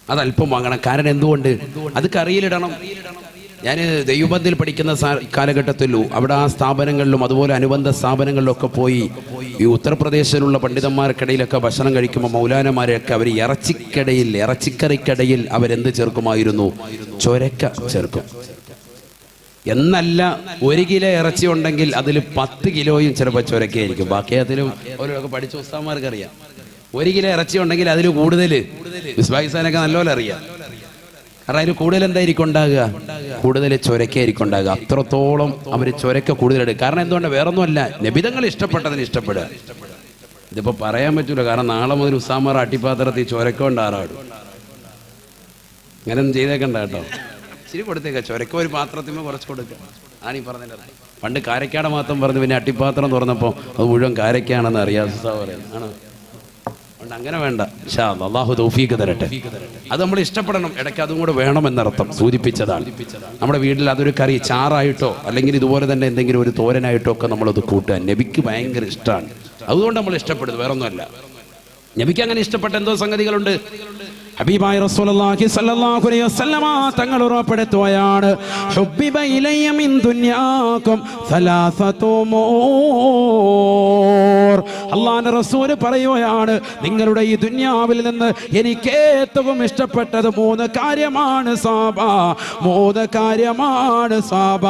അതല്പം വാങ്ങണം. കാരണം എന്തുകൊണ്ട്? അത് കറിയിലിടണം. ഞാൻ ദൈവബന്ധിൽ പഠിക്കുന്ന കാലഘട്ടത്തിൽ അവിടെ ആ സ്ഥാപനങ്ങളിലും അതുപോലെ അനുബന്ധ സ്ഥാപനങ്ങളിലൊക്കെ പോയി ഈ ഉത്തർപ്രദേശിലുള്ള പണ്ഡിതന്മാർക്കിടയിലൊക്കെ ഭക്ഷണം കഴിക്കുമ്പോൾ മൗലാനമാരെയൊക്കെ അവർ ഇറച്ചിക്കറിക്കടയിൽ അവരെന്ത് ചേർക്കുമായിരുന്നു? ചൊരക്ക ചേർക്കും. എന്നല്ല, 1 കിലോ ഇറച്ചി ഉണ്ടെങ്കിൽ അതിൽ 10 കിലോയും ചിലപ്പോൾ ചൊരക്കയായിരിക്കും. ബാക്കി അതിലും ഓരോക്കെ പഠിച്ച ഉസ്താദന്മാർക്കറിയാം. 1 കിലോ ഇറച്ചി ഉണ്ടെങ്കിൽ അതിൽ കൂടുതൽ വിസ്ബായിസാനൊക്കെ നല്ലപോലെ അറിയാം. കാരണം അതിന് കൂടുതൽ എന്തായിരിക്കും ഉണ്ടാകുക? കൂടുതൽ ചൊരക്കയായിരിക്കും ഉണ്ടാകുക. അത്രത്തോളം അവർ ചൊരക്ക കൂടുതലെടുക്കും. കാരണം എന്തുകൊണ്ട്? വേറൊന്നുമല്ല, നബിതങ്ങൾ ഇഷ്ടപ്പെട്ടതിന് ഇഷ്ടപ്പെടുക. ഇതിപ്പോൾ പറയാൻ പറ്റൂല. കാരണം നാളെ മുതൽ ഉസാമാർ അട്ടിപ്പാത്രത്തിൽ ചൊരക്ക കൊണ്ട് ആറാടും. അങ്ങനെയൊന്നും ചെയ്തേക്കണ്ട കേട്ടോ. ഇച്ചിരി കൊടുത്തേക്ക ചൊരക്ക ഒരു പാത്രത്തിൽ കുറച്ച് കൊടുക്കുക. ആണീ പറഞ്ഞതിൻ്റെ പണ്ട് കാരക്കാട് മാത്രം പറഞ്ഞു, പിന്നെ അട്ടിപ്പാത്രം തുറന്നപ്പോൾ അത് മുഴുവൻ കാരക്കാണെന്ന് അറിയാം പറയുന്നത് ആണോ? അങ്ങനെ വേണ്ട. ഇൻഷാ അല്ലാഹ് അല്ലാഹു തൗഫീഖ് തരട്ടെ. അത് നമ്മൾ ഇഷ്ടപ്പെടണം. ഇടയ്ക്ക് അതും കൂടെ വേണമെന്നർത്ഥം സൂചിപ്പിച്ചതാണ്. നമ്മുടെ വീട്ടിൽ അതൊരു കറി ചാറായിട്ടോ അല്ലെങ്കിൽ ഇതുപോലെ തന്നെ എന്തെങ്കിലും ഒരു തോരനായിട്ടോ ഒക്കെ നമ്മളത് കൂട്ടുക. നബിക്ക് ഭയങ്കര ഇഷ്ടമാണ്. അതുകൊണ്ട് നമ്മൾ ഇഷ്ടപ്പെടുന്നത്, വേറൊന്നുമല്ല. നബിക്ക് അങ്ങനെ ഇഷ്ടപ്പെട്ട എന്തോ സംഗതികളുണ്ട്. ഹബീബായ റസൂലുള്ളാഹി സ്വല്ലല്ലാഹു അലൈഹി വസല്ലമ തങ്ങൾ ഉറപ്പെടുത്തുകയാണ്, ഹുബ്ബിബ ഇലയ്യ മിൻ ദുനിയാകും സലാസതു ഉമൂർ. അല്ലാഹുവിന്റെ റസൂൽ പറയുകയാണ്, നിങ്ങളുടെ ഈ ദുനിയാവിൽ നിന്ന് എനിക്ക് ഏറ്റവും ഇഷ്ടപ്പെട്ടത് 3 കാര്യമാണ് സാബ. 3 കാര്യമാണ് സാബ.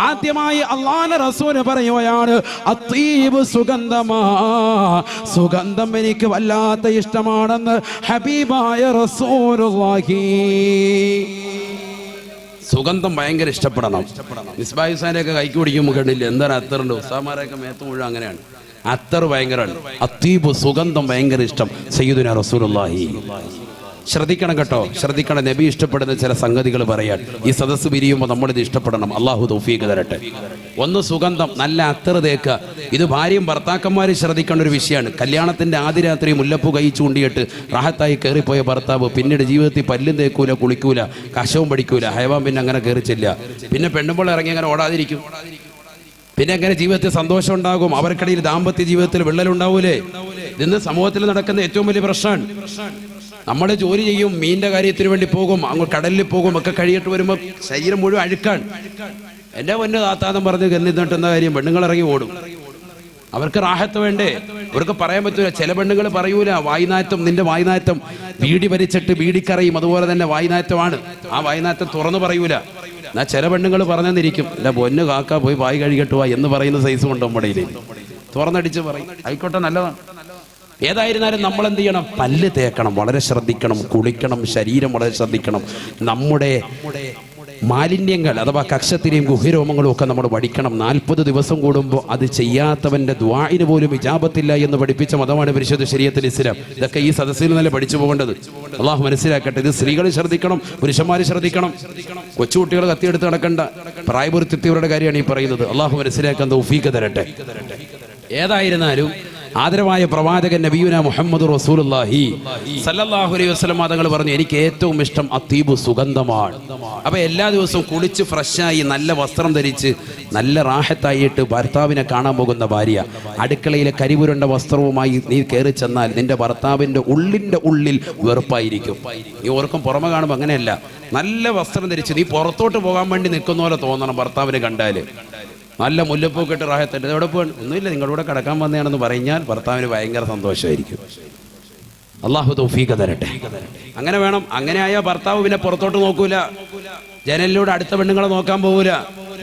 ആദ്യമായി അല്ലാഹുവിന്റെ റസൂൽ പറയുകയാണ്, അത്തീബ്, സുഗന്ധമാ. സുഗന്ധം എനിക്ക് വല്ലാത്ത ഇഷ്ടമാണെന്ന് ഹബീബായ റസൂലുള്ളാഹി. സുഗന്ധം ഭയങ്കര ഇഷ്ടപ്പെടണം. മിസ്ബാഹ് ഹുസൈനൊക്കെ കൈക്ക് പിടിക്കുമ്പോൾ കണ്ടില്ല എന്താണ് അത്തറുണ്ട്. ഉസ്താമാരെയൊക്കെ മേത്ത് മുഴുവൻ അങ്ങനെയാണ്. അത്തർ ഭയങ്കരമാണ്. അത്തീബ്, സുഗന്ധം ഭയങ്കര ഇഷ്ടം സയ്യിദുനാ റസൂലുള്ളാഹി. ശ്രദ്ധിക്കണം കേട്ടോ, ശ്രദ്ധിക്കണം. നബി ഇഷ്ടപ്പെടുന്ന ചില സംഗതികൾ പറയാൻ ഈ സദസ്സ് പിരിയുമ്പോൾ നമ്മളിത് ഇഷ്ടപ്പെടണം. അള്ളാഹു തൗഫീഖ് തരട്ടെ. ഒന്ന്, സുഗന്ധം, നല്ല അത്തർ തേക്കുക. ഇത് ഭാര്യയും ഭർത്താക്കന്മാരും ശ്രദ്ധിക്കേണ്ട ഒരു വിഷയമാണ്. കല്യാണത്തിന്റെ ആദ്യ രാത്രി മുല്ലപ്പൂ കൈ ചൂണ്ടിയിട്ട് റാഹത്തായി കയറിപ്പോയ ഭർത്താവ് പിന്നീട് ജീവിതത്തിൽ പല്ലും തേക്കൂല, കുളിക്കൂല, കശവും പഠിക്കൂല, ഹയവാൻ പിന്നെ അങ്ങനെ കയറിച്ചില്ല. പിന്നെ പെണ്ണുമ്പോൾ ഇറങ്ങി അങ്ങനെ ഓടാതിരിക്കും. പിന്നെ എങ്ങനെ ജീവിതത്തിൽ സന്തോഷം ഉണ്ടാകും? അവർക്കിടയിൽ ദാമ്പത്യ ജീവിതത്തിൽ വിള്ളലുണ്ടാവൂലേ? ഇന്ന് സമൂഹത്തിൽ നടക്കുന്ന ഏറ്റവും വലിയ പ്രശ്നമാണ്. നമ്മൾ ജോലി ചെയ്യും, മീനിന്റെ കാര്യത്തിന് വേണ്ടി പോകും, അങ്ങ് കടലിൽ പോകും, ഒക്കെ കഴിയിട്ട് വരുമ്പോൾ ശരീരം മുഴുവൻ അഴുക്കാണ്. എൻ്റെ പൊന്ന് താത്താന്ന് പറഞ്ഞ് എന്നിട്ട് എന്താ കാര്യം? പെണ്ണുങ്ങൾ ഇറങ്ങി ഓടും. അവർക്ക് റാഹത്ത് വേണ്ടേ? അവർക്ക് പറയാൻ പറ്റൂല. ചില പെണ്ണുങ്ങൾ പറയൂല, വായ്നാറ്റം, നിന്റെ വായ്നാറ്റം ബീഡി വലിച്ചിട്ട് ബീഡിക്കറിയും, അതുപോലെ തന്നെ വായ്നാറ്റമാണ്. ആ വായ്നാറ്റം തുറന്നു പറയൂല. എന്നാൽ ചില പെണ്ണുങ്ങൾ പറഞ്ഞെന്നിരിക്കും, എൻ്റെ പൊന്ന് കാക്ക പോയി വായി കഴുകട്ടുവാ എന്ന് പറയുന്ന സൈസും ഉണ്ട് നമ്മുടെ ഇടയിൽ. തുറന്നടിച്ച് പറയും. ആയിക്കോട്ടെ, നല്ലതാണ്. ഏതായിരുന്നാലും നമ്മൾ എന്ത് ചെയ്യണം? പല്ല് തേക്കണം, വളരെ ശ്രദ്ധിക്കണം. കുളിക്കണം, ശരീരം വളരെ ശ്രദ്ധിക്കണം. നമ്മുടെ മാലിന്യങ്ങൾ അഥവാ കക്ഷത്തിലെയും ഗുഹ്യരോമങ്ങളും ഒക്കെ നമ്മൾ വടിക്കണം. 40 ദിവസം കൂടുമ്പോൾ അത് ചെയ്യാത്തവൻ്റെ ദുആഇന് പോലും ഇജാബത്തില്ല എന്ന് പഠിപ്പിച്ച മതമാണ് പരിശുദ്ധ ശരീഅത്തുൽ ഇസ്ലാം. ഇതൊക്കെ ഈ സദസ്സിൽ നിന്നല്ലേ പഠിച്ചു പോകേണ്ടത്. അള്ളാഹു മനസ്സിലാക്കട്ടെ. ഇത് സ്ത്രീകൾ ശ്രദ്ധിക്കണം, പുരുഷന്മാർ ശ്രദ്ധിക്കണം. കൊച്ചുകുട്ടികൾ കത്തിയെടുത്ത് നടക്കേണ്ട, പ്രായപൂർത്തിയവരുടെ കാര്യമാണ് ഈ പറയുന്നത്. അള്ളാഹു മനസ്സിലാക്കാൻ തൗഫീഖ് തരട്ടെ. ഏതായിരുന്നാലും ആദരവായ പ്രവാചകൻ നബിയുന മുഹമ്മദ് റസൂലുള്ളാഹി സല്ലല്ലാഹു അലൈഹി വസല്ലം തങ്ങൾ പറഞ്ഞു, എനിക്ക് ഏറ്റവും ഇഷ്ടം അത്തീബു, സുഗന്ധമാണ്. അപ്പൊ എല്ലാ ദിവസവും കുളിച്ച് ഫ്രഷായി നല്ല വസ്ത്രം ധരിച്ച് നല്ല റാഹത്തായിട്ട് ഭർത്താവിനെ കാണാൻ പോകുന്ന ഭാര്യ അടുക്കളയിലെ കരിപുരണ്ട വസ്ത്രവുമായി നീ കയറി ചെന്നാൽ നിന്റെ ഭർത്താവിന്റെ ഉള്ളിൽ വെറുപ്പായിരിക്കും. നീ ഓർക്കും പുറമെ കാണുമ്പോൾ അങ്ങനെയല്ല. നല്ല വസ്ത്രം ധരിച്ച് നീ പുറത്തോട്ട് പോകാൻ വേണ്ടി നിൽക്കുന്ന പോലെ തോന്നണം ഭർത്താവിനെ കണ്ടാല്. നല്ല മുല്ലപ്പൂക്കെ ഇട്ട് റാഹത്തട്ട് എവിടെ പോകണം, ഒന്നുമില്ല നിങ്ങളുടെ കൂടെ കിടക്കാൻ വന്നതാണെന്ന് പറഞ്ഞാൽ ഭർത്താവിന് ഭയങ്കര സന്തോഷമായിരിക്കും. അള്ളാഹു തൗഫീഖ് തരട്ടെ. അങ്ങനെ വേണം. അങ്ങനെ ആയാൽ ഭർത്താവ് പിന്നെ പുറത്തോട്ട് നോക്കൂല, ജനലിലൂടെ അടുത്ത പെണ്ണുങ്ങളെ നോക്കാൻ പോകൂല,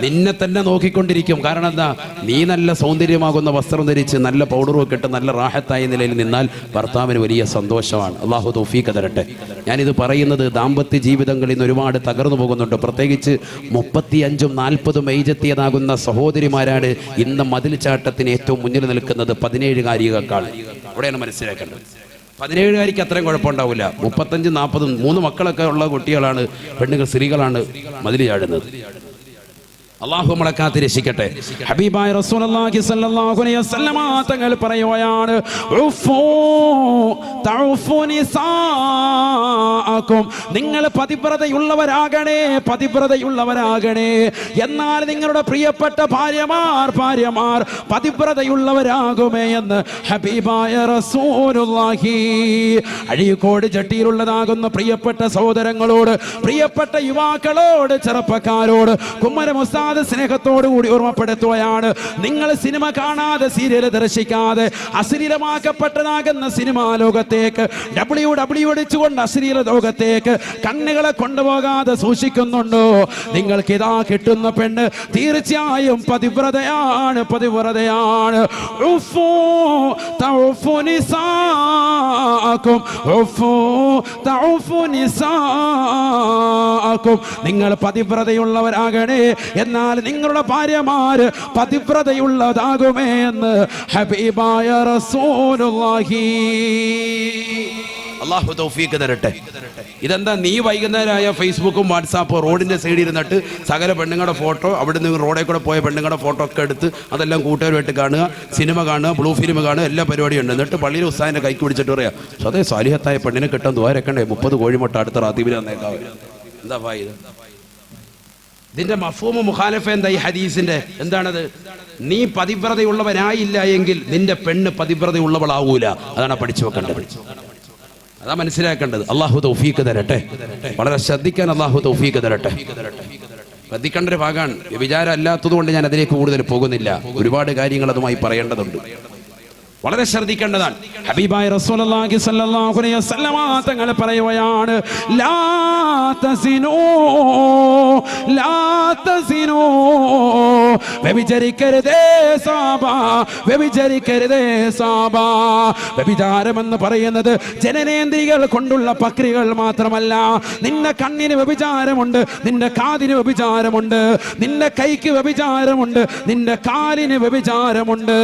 നിന്നെ തന്നെ നോക്കിക്കൊണ്ടിരിക്കും. കാരണം എന്താ, നീ നല്ല സൗന്ദര്യമാകുന്ന വസ്ത്രം ധരിച്ച് നല്ല പൗഡറുമൊക്കെ ഇട്ട് നല്ല റാഹത്തായ നിലയിൽ നിന്നാൽ ഭർത്താവിന് വലിയ സന്തോഷമാണ്. അള്ളാഹു തൗഫീഖ് തരട്ടെ. ഞാനിത് പറയുന്നത് ദാമ്പത്യ ജീവിതങ്ങളിൽ നിന്ന് ഒരുപാട് തകർന്നു പോകുന്നുണ്ട്. പ്രത്യേകിച്ച് 35ഉം 40ഉം ഏജെത്തിയതാകുന്ന സഹോദരിമാരാണ് ഇന്ന് മതിൽ ചാട്ടത്തിന് ഏറ്റവും മുന്നിൽ നിൽക്കുന്നത് 17കാരിയേക്കാൾ. അവിടെയാണ് മനസ്സിലാക്കേണ്ടത്. 17കാരിക്ക് അത്രയും കുഴപ്പമുണ്ടാവില്ല. 35, 40, 3 മക്കളൊക്കെ ഉള്ള കുട്ടികളാണ്, പെണ്ണുങ്ങൾ, സ്ത്രീകളാണ് മതിൽ ചാടുന്നത്. അല്ലാഹു നമ്മളെ കാത്ത് രക്ഷിക്കട്ടെ. ഹബീബായ റസൂലുള്ളാഹി സ്വല്ലല്ലാഹു അലൈഹി വസല്ലം തങ്ങൾ പറയുകയാണ്, ഉഫൂ തഉഫു നിസാഅകും, നിങ്ങൾ പതിവ്രതയുള്ളവരാകണേ, പതിവ്രതയുള്ളവരാകണേ. എന്നാൽ നിങ്ങളുടെ പ്രിയപ്പെട്ട ഭാര്യമാർ പതിവ്രതയുള്ളവരാകുമേ എന്ന് ഹബീബായ റസൂലുള്ളാഹി. അഴീക്കോട് ചട്ടിയിലുള്ളതാകുന്ന പ്രിയപ്പെട്ട സഹോദരങ്ങളോട്, പ്രിയപ്പെട്ട യുവാക്കളോട്, ചെറുപ്പക്കാരോട് കുമ്മരം ഉസ്താദ് സ്നേഹത്തോടു കൂടി ഓർമ്മപ്പെടുത്തുകയാണ്, നിങ്ങൾ സിനിമ കാണാതെ, സീരിയൽ ദർശിക്കാതെ അശ്ലീലമാക്കപ്പെട്ടതാകുന്ന സിനിമാ ലോകത്തേക്ക്, ഡബ്ല്യു അടിച്ചുകൊണ്ട് അശ്ലീല ലോകത്തേക്ക് കണ്ണുകളെ കൊണ്ടുപോകാതെ സൂക്ഷിക്കുന്നുണ്ടോ? നിങ്ങൾക്ക് ഇതാ കിട്ടുന്ന പെണ്ണ് തീർച്ചയായും പതിവ്രതയാണ്, പതിവ്രതയാണ്. ഉഫൂ തഉഫു നിസാഅകും, ഉഫൂ തഉഫു നിസാഅകും, നിങ്ങൾ പതിവ്രതയുള്ളവരാകണേ, എന്നാൽ നിങ്ങളുടെ ഭാര്യമാര് പതിവ്രതയുള്ളതാകുമേ എന്ന് ഹബീബായ റസൂലുള്ളാഹി. അല്ലാഹു തൗഫീഖ് തരട്ടെ. ഇതെന്താ, നീ വൈകുന്നേരമായ ഫേസ്ബുക്കും വാട്സാപ്പോ റോഡിന്റെ സൈഡിൽ ഇരുന്നിട്ട് സകല പെണ്ണുങ്ങളുടെ ഫോട്ടോ, അവിടെ നിന്ന് റോഡിൽ കൂടെ പോയ പെണ്ണുങ്ങളുടെ ഫോട്ടോ ഒക്കെ എടുത്ത് അതെല്ലാം കൂട്ടുകാരുമായിട്ട് കാണുക, സിനിമ കാണുക, ബ്ലൂ ഫിലിം കാണുക, എല്ലാ പരിപാടിയുണ്ട്. എന്നിട്ട് പള്ളിയിൽ ഉസ്താദിന്റെ കൈക്ക് പിടിച്ചിട്ട് പറയാം, അതേ സാലിഹത്തായ പെണ്ണിനെ കിട്ടാൻ ദ്വാരക്കണ്ടേ, 30 കോഴിമുട്ട അടുത്ത റാത്തീബിൽ വന്നേക്കാവ്. എന്താ ഫായിദ? ഇതിന്റെ മഫ്ഹൂമ് മുഖാലഫ എന്താ? ഈ ഹദീസിന്റെ എന്താണത്? നീ പതിവ്രതയുള്ളവനായില്ല എങ്കിൽ നിന്റെ പെണ്ണ് പതിവ്രതയുള്ളവളാവൂല. അതാണ് പഠിച്ചു വെക്കേണ്ടത്, അതാ മനസ്സിലാക്കേണ്ടത്. അള്ളാഹു തൗഫീഖ് തരട്ടെ. വളരെ ശ്രദ്ധിക്കാൻ അള്ളാഹു തൗഫീഖ് തരട്ടെ. ശ്രദ്ധിക്കേണ്ട ഒരു ഭാഗമാണ്. വിചാരം അല്ലാത്തത് കൊണ്ട് ഞാൻ അതിലേക്ക് കൂടുതൽ പോകുന്നില്ല. ഒരുപാട് കാര്യങ്ങൾ അതുമായി പറയേണ്ടതുണ്ട്, വളരെ ശ്രദ്ധിക്കേണ്ടതാണ്. ഹബീബായ റസൂലുള്ളാഹി സ്വല്ലല്ലാഹു അലൈഹി വസല്ലം തങ്ങൾ പറയുകയാണ്, ലാ തസിനൂ, ലാ തസിനൂ, വ്യഭിചരിക്കരുതേ സാബാ, വ്യഭിചരിക്കരുതേ സാബാ. വ്യഭിചാരമെന്ന് പറയുന്നത് ജനനേന്ദ്രിയകൾ കൊണ്ടുള്ള പ്രക്രിയകൾ മാത്രമല്ല. നിന്റെ കണ്ണിന് വ്യഭിചാരമുണ്ട്, നിന്റെ കാതിന് വ്യഭിചാരമുണ്ട്, നിന്റെ കൈക്ക് വ്യഭിചാരമുണ്ട്, നിന്റെ കാലിന് വ്യഭിചാരമുണ്ട്,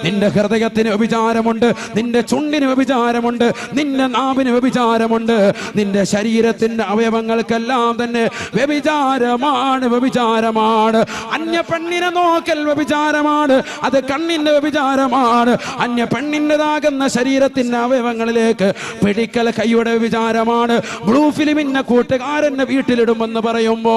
നിന്റെ ഹൃദയത്തിന് വ്യഭിചാരമുണ്ട്, നിന്റെ ചുണ്ടിന് വ്യഭിചാരമുണ്ട്, നിന്റെ നാവിന് വ്യഭിചാരമുണ്ട്, നിന്റെ ശരീരത്തിന്റെ അവയവങ്ങൾക്കെല്ലാം തന്നെ വ്യഭിചാരമാണ്, വ്യഭിചാരമാണ്. അന്യ പെണ്ണിനെ നോക്കൽ വ്യഭിചാരമാണ്, അത് കണ്ണിന്റെ വ്യഭിചാരമാണ്. അന്യ പെണ്ണിൻ്റെതാകുന്ന ശരീരത്തിന്റെ അവയവങ്ങളിലേക്ക് പിടിക്കൽ കൈയുടെ വ്യഭിചാരമാണ്. ബ്ലൂ ഫിലിമിന്റെ കൂട്ടുകാരന്റെ വീട്ടിലിടുമെന്ന് പറയുമ്പോ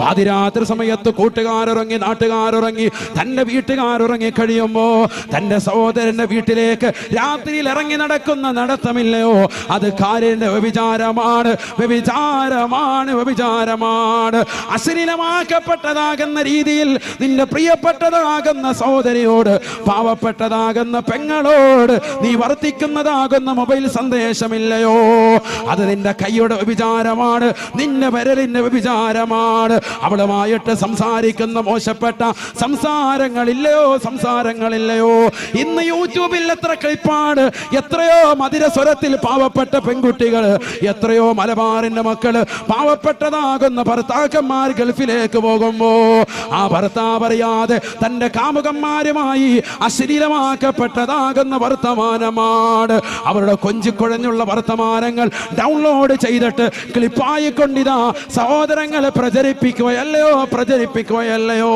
പാതിരാത്രി സമയത്ത് കൂട്ടുകാരുറങ്ങി, നാട്ടുകാരുറങ്ങി, തന്റെ വീട്ടുകാരുറങ്ങി കഴിയുമ്പോ തന്റെ സഹോദരന്റെ വീട്ടിലേക്ക് രാത്രിയിൽ ഇറങ്ങി നടക്കുന്ന നടത്തമില്ലയോ, അത് കാലിന്റെ വ്യഭിചാരമാണ്, വ്യഭിചാരമാണ്, വ്യഭിചാരമാണ്. അശ്ലീലമാക്കപ്പെട്ടതാകുന്ന രീതിയിൽ നിന്റെ പ്രിയപ്പെട്ടതാകുന്ന സഹോദരിയോട്, പാവപ്പെട്ടതാകുന്ന പെങ്ങളോട് നീ വർത്തിക്കുന്നതാകുന്ന മൊബൈൽ സന്ദേശമില്ലയോ, അത് നിന്റെ കൈയുടെ വ്യഭിചാരമാണ്, നിന്റെ വിരലിന്റെ വ്യഭിചാരമാണ്. അവളുമായിട്ട് സംസാരിക്കുന്ന മോശപ്പെട്ട സംസാരങ്ങളില്ലയോ, സംസാരങ്ങളില്ലയോ. ഇന്ന് യൂട്യൂബിൽ എത്ര ക്ലിപ്പാണ്, എത്രയോ മധുര സ്വരത്തിൽ പാവപ്പെട്ട പെൺകുട്ടികൾ, എത്രയോ മലബാറിന്റെ മക്കള് പാവപ്പെട്ടതാകുന്ന ഭർത്താക്കന്മാർ ഗൾഫിലേക്ക് പോകുമ്പോ ആ ഭർത്താവ് അറിയാതെ തന്റെ കാമുകന്മാരുമായി അശ്ലീലമാക്കപ്പെട്ടതാകുന്ന വർത്തമാനമാണ്. അവരുടെ കൊഞ്ചിക്കുഴഞ്ഞുള്ള വർത്തമാനങ്ങൾ ഡൗൺലോഡ് ചെയ്തിട്ട് ക്ലിപ്പായിക്കൊണ്ടിതാ സഹോദരങ്ങളെ പ്രചരിപ്പിക്കുകയല്ലയോ, പ്രചരിപ്പിക്കുകയല്ലയോ.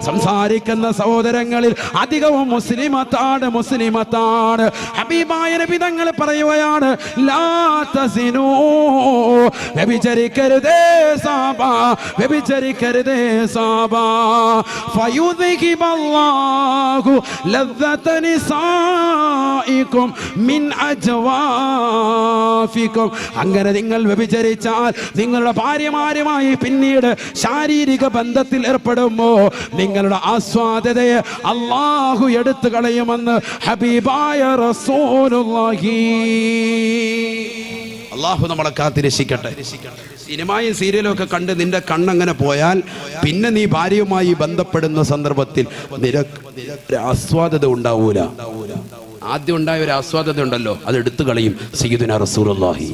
സംസാരിക്കുന്ന സഹോദരങ്ങളിൽ അധികവും മുസ്ലിമത്താണ്, മുസ്ലിം മുസ്ലിമത്താണ്. ഹബീബായ നബി തങ്ങൾ പറയുകയാണ്, ലാ തസിനൂ, വ്യഭിചരിക്കരുതേ സാബാ, വ്യഭിചരിക്കരുതേ സാബാ. ഫയുദ്ഹിബല്ലാഹു ലദ്ദത നിസാഇകും മിൻ അജ്വാഫികും. അങ്ങനെ നിങ്ങൾ വ്യഭിചരിച്ചാൽ നിങ്ങളുടെ ഭാര്യമാരുമായി പിന്നീട് ശാരീരിക ബന്ധത്തിൽ ഏർപ്പെടുമ്പോ നിങ്ങളുടെ ആസ്വാദ്യതയെ അല്ലാഹു എടുത്തു കളയുമെന്ന് ഹബീബായ റസൂലുള്ളാഹി. അള്ളാഹു നമ്മളെ കാത്തിരക്ഷിക്കട്ടെ. സിനിമയും സീരിയലും ഒക്കെ കണ്ട് നിന്റെ കണ്ണങ്ങനെ പോയാൽ പിന്നെ നീ ഭാര്യയുമായി ബന്ധപ്പെടുന്ന സന്ദർഭത്തിൽ നിനക്ക് ആസ്വാദത ഉണ്ടാവൂല. ആദ്യം ഉണ്ടായ ഒരു ആസ്വാദത ഉണ്ടല്ലോ, അത് എടുത്തു കളയും സയ്യിദുനാ റസൂലുള്ളാഹി.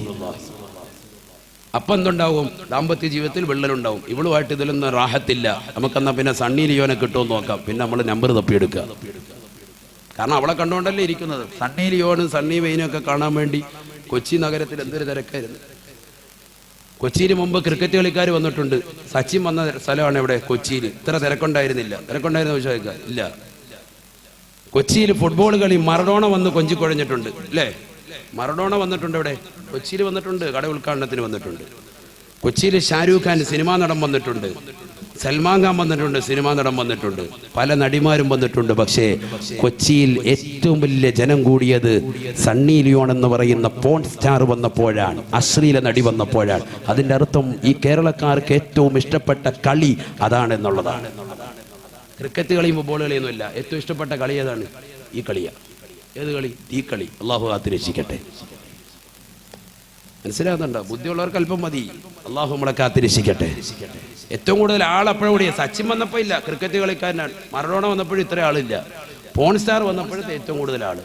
അപ്പം എന്തുണ്ടാവും? ദാമ്പത്യ ജീവിതത്തിൽ വിള്ളലുണ്ടാവും. ഇവളുമായിട്ട് ഇതിലൊന്നും റാഹത്തില്ല, നമുക്കെന്നാ പിന്നെ സണ്ണി ലിയോനെ കിട്ടുമെന്ന് നോക്കാം. പിന്നെ നമ്മൾ നമ്പർ തപ്പിയെടുക്കുക. കാരണം അവളെ കണ്ടുകൊണ്ടല്ലേ ഇരിക്കുന്നത്. സണ്ണി ലിയോനും സണ്ണി വെയിനും ഒക്കെ കാണാൻ വേണ്ടി കൊച്ചി നഗരത്തിൽ എന്തൊരു തിരക്കായിരുന്നു. കൊച്ചിയിൽ മുമ്പ് ക്രിക്കറ്റ് കളിക്കാർ വന്നിട്ടുണ്ട്. സച്ചിൻ വന്ന സ്ഥലമാണ് ഇവിടെ കൊച്ചിയിൽ. ഇത്ര തിരക്കുണ്ടായിരുന്നില്ല. തിരക്കുണ്ടായിരുന്ന ചോദിച്ചാൽ ഇല്ല. കൊച്ചിയിൽ ഫുട്ബോൾ കളി മറഡോണ വന്ന് കൊഞ്ചിക്കുഴഞ്ഞിട്ടുണ്ട് അല്ലേ? മറഡോണ വന്നിട്ടുണ്ട് ഇവിടെ കൊച്ചിയിൽ, വന്നിട്ടുണ്ട്. കട ഉദ്ഘാടനത്തിന് വന്നിട്ടുണ്ട്. കൊച്ചിയിൽ ഷാരൂഖ് ഖാൻ സിനിമാ നടൻ വന്നിട്ടുണ്ട്. സൽമാൻ ഖാൻ വന്നിട്ടുണ്ട്, സിനിമാ നടൻ വന്നിട്ടുണ്ട്. പല നടിമാരും വന്നിട്ടുണ്ട്. പക്ഷേ കൊച്ചിയിൽ ഏറ്റവും വലിയ ജനം കൂടിയത് സണ്ണി ലിയോൺ എന്ന് പറയുന്ന പോൺ സ്റ്റാർ വന്നപ്പോഴാണ്, അശ്ലീല നടി വന്നപ്പോഴാണ്. അതിൻ്റെ അർത്ഥം ഈ കേരളക്കാർക്ക് ഏറ്റവും ഇഷ്ടപ്പെട്ട കളി അതാണെന്നുള്ളതാണ്. ക്രിക്കറ്റ് കളിയും ഫുട്ബോൾ കളിയൊന്നുമില്ല. ഏറ്റവും ഇഷ്ടപ്പെട്ട കളി ഏതാണ്? ഈ കളിയാണ്. ഏത് കളി? ഈ കളി. അള്ളാഹു കാത്തിരക്ഷിക്കട്ടെ. മനസ്സിലാകുന്നുണ്ടോ? ബുദ്ധിയുള്ളവർക്ക് അല്പം മതി. അള്ളാഹു നമ്മളെ കാത്തിരക്ഷിക്കട്ടെ. ഏറ്റവും കൂടുതൽ ആളെപ്പോഴും സച്ചിൻ വന്നപ്പോൾ ഇല്ല, ക്രിക്കറ്റ് കളിക്കാരനാണ്. മറഡോണ വന്നപ്പോഴും ഇത്ര ആളില്ല. പോൺ സ്റ്റാർ വന്നപ്പോഴത്തെ ഏറ്റവും കൂടുതൽ ആള്.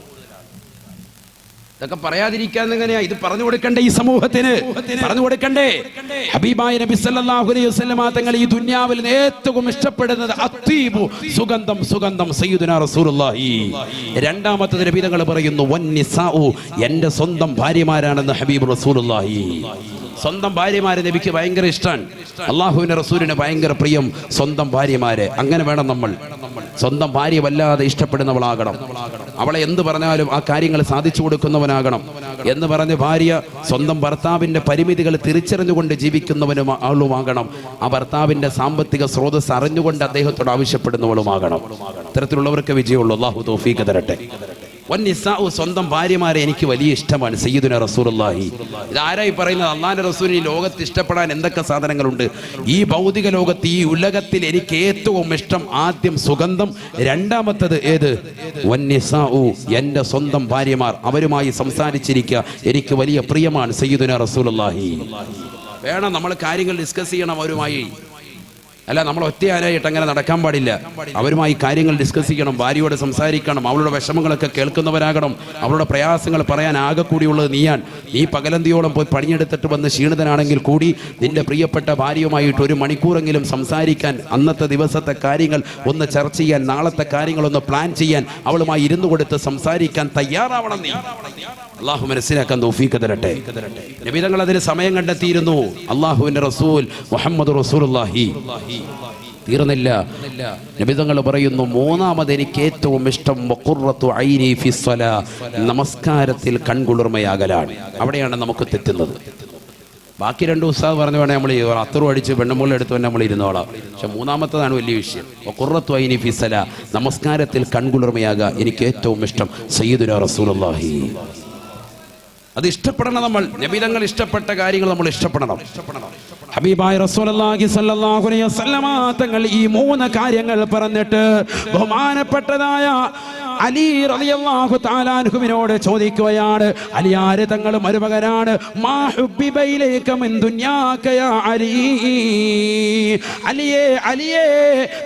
ഇതൊക്കെ പറയാതിരിക്കാൻ എങ്ങനെയാ? ഇത് പറഞ്ഞു കൊടുക്കണ്ടേ ഈ സമൂഹത്തിന്? പറഞ്ഞു കൊടുക്കണ്ടേ? ഹബീബായ നബി സല്ലല്ലാഹു അലൈഹി വസല്ലമ തങ്ങൾ ഈ ദുനിയാവിൽ ഏറ്റവും ഇഷ്ടപ്പെടുന്നത് അത്തീബു, സുഗന്ധം, സുഗന്ധം, സയ്യിദുനാ റസൂലുള്ളാഹി. രണ്ടാമത്തെ നബി തങ്ങൾ പറയുന്നു വന്നിസാഉ, എൻ്റെ സ്വന്തം ഭാര്യമാരാണെന്ന് ഹബീബ് റസൂലുള്ളാഹി. സ്വന്തം ഭാര്യമാരെ നബിക്ക് ഭയങ്കര ഇഷ്ടമാണ്. അള്ളാഹുവിന്റെ റസൂലിന് ഭയങ്കര പ്രിയം സ്വന്തം ഭാര്യമാരെ. അങ്ങനെ വേണം നമ്മൾ. സ്വന്തം ഭാര്യ വല്ലാതെ ഇഷ്ടപ്പെടുന്നവളാകണം. അവളെ എന്ത് പറഞ്ഞാലും ആ കാര്യങ്ങൾ സാധിച്ചു കൊടുക്കുന്നവനാകണം എന്ന് പറഞ്ഞ് ഭാര്യ സ്വന്തം ഭർത്താവിന്റെ പരിമിതികൾ തിരിച്ചറിഞ്ഞുകൊണ്ട് ജീവിക്കുന്നവനും ആളുമാകണം. ആ ഭർത്താവിന്റെ സാമ്പത്തിക സ്രോതസ് അറിഞ്ഞുകൊണ്ട് അദ്ദേഹത്തോട് ആവശ്യപ്പെടുന്നവളുമാകണം. ഇത്തരത്തിലുള്ളവർക്ക് വിജയമുള്ളൂ. അള്ളാഹു തൗഫീഖ് തരട്ടെ. വന്നിസാഉ, സ്വന്തം ഭാര്യമാരെ എനിക്ക് വലിയ ഇഷ്ടമാണ് സയ്യിദുനാ റസൂലുള്ളാഹി. ഇതാരായി പറയുന്നത്? അള്ളാഹുവിന്റെ റസൂലിന് ഈ ലോകത്ത് ഇഷ്ടപ്പെടാൻ എന്തൊക്കെ സാധനങ്ങളുണ്ട്? ഈ ഭൗതിക ലോകത്ത്, ഈ ഉലകത്തിൽ എനിക്ക് ഏറ്റവും ഇഷ്ടം ആദ്യം സുഗന്ധം, രണ്ടാമത്തത് ഏത്? വന്നിസാഉ, എൻ്റെ സ്വന്തം ഭാര്യമാർ. അവരുമായി സംസാരിച്ചിരിക്കുക എനിക്ക് വലിയ പ്രിയമാണ് സയ്യിദുനാ റസൂലുള്ളാഹി. വേണം നമ്മൾ കാര്യങ്ങൾ ഡിസ്കസ് ചെയ്യണം അവരുമായി. അല്ല, നമ്മൾ ഒറ്റയാനായിട്ട് അങ്ങനെ നടക്കാൻ പാടില്ല. അവരുമായി കാര്യങ്ങൾ ഡിസ്കസ് ചെയ്യണം, ഭാര്യയോട് സംസാരിക്കണം, അവളുടെ വിഷമങ്ങളൊക്കെ കേൾക്കുന്നവരാകണം. അവളുടെ പ്രയാസങ്ങൾ പറയാൻ ആകെ കൂടിയുള്ളത് നീയാണ്. നീ പകലന്തിയോളം പോയി പണിയെടുത്തിട്ട് വന്ന് ക്ഷീണിതനാണെങ്കിൽ കൂടി നിന്റെ പ്രിയപ്പെട്ട ഭാര്യയുമായിട്ട് ഒരു മണിക്കൂറെങ്കിലും സംസാരിക്കാൻ, അന്നത്തെ ദിവസത്തെ കാര്യങ്ങൾ ഒന്ന് ചർച്ച ചെയ്യാൻ, നാളത്തെ കാര്യങ്ങളൊന്ന് പ്ലാൻ ചെയ്യാൻ അവളുമായി ഇരുന്നു കൊടുത്ത് സംസാരിക്കാൻ തയ്യാറാവണം നീ. അള്ളാഹു മനസ്സിലാക്കാൻ തൗഫീഖ് തരട്ടെ. നബി തങ്ങൾ അതിന് സമയം കണ്ടെത്തിയിരുന്നു. അള്ളാഹുവിന്റെ റസൂൽ മുഹമ്മദ് റസൂലുള്ളാഹി. തീർന്നില്ല. നബി തങ്ങൾ പറയുന്നു മൂന്നാമത് എനിക്ക് ഏറ്റവും ഇഷ്ടം വഖുറത്തു ഐനി ഫിസ്സലാ, നമസ്കാരത്തിൽ കൺകുളിർമയാകലാണ്. അവിടെയാണ് നമുക്ക് തെറ്റുന്നത്. ബാക്കി രണ്ട് ഉസ്താദ് പറഞ്ഞു വേണേൽ നമ്മൾ അത്തറും അടിച്ച് പെണ്ണുമുള്ള എടുത്ത് തന്നെ നമ്മൾ ഇരുന്നോളാം. പക്ഷെ മൂന്നാമത്തതാണ് വലിയ വിഷയം. വഖുറത്തു ഐനി ഫിസ്സലാ, നമസ്കാരത്തിൽ കൺകുളിർമയാകുക എനിക്ക് ഏറ്റവും ഇഷ്ടം സയ്യിദുനാ റസൂലുള്ളാഹി. അത് ഇഷ്ടപ്പെടണം നമ്മൾ. നബി തങ്ങൾ ഇഷ്ടപ്പെട്ട കാര്യങ്ങൾ നമ്മൾ ഇഷ്ടപ്പെടണം. ഹബീബായ റസൂലുള്ളാഹി സ്വല്ലല്ലാഹു അലൈഹി വസല്ലമ തങ്ങൾ ഈ മൂന്ന് കാര്യങ്ങൾ പറഞ്ഞിട്ട് ബഹുമാനപ്പെട്ടതായ അലി റളിയല്ലാഹു തആല അൻഹുവിനോട് ചോദിക്കുകയാണ്, അലിയാരെ തങ്ങൾ മരുമകനാണ്. മാ ഹുബ്ബിബ ഇലൈക മിൻ ദുനിയാക യാ അലി, അലിയേ അലിയേ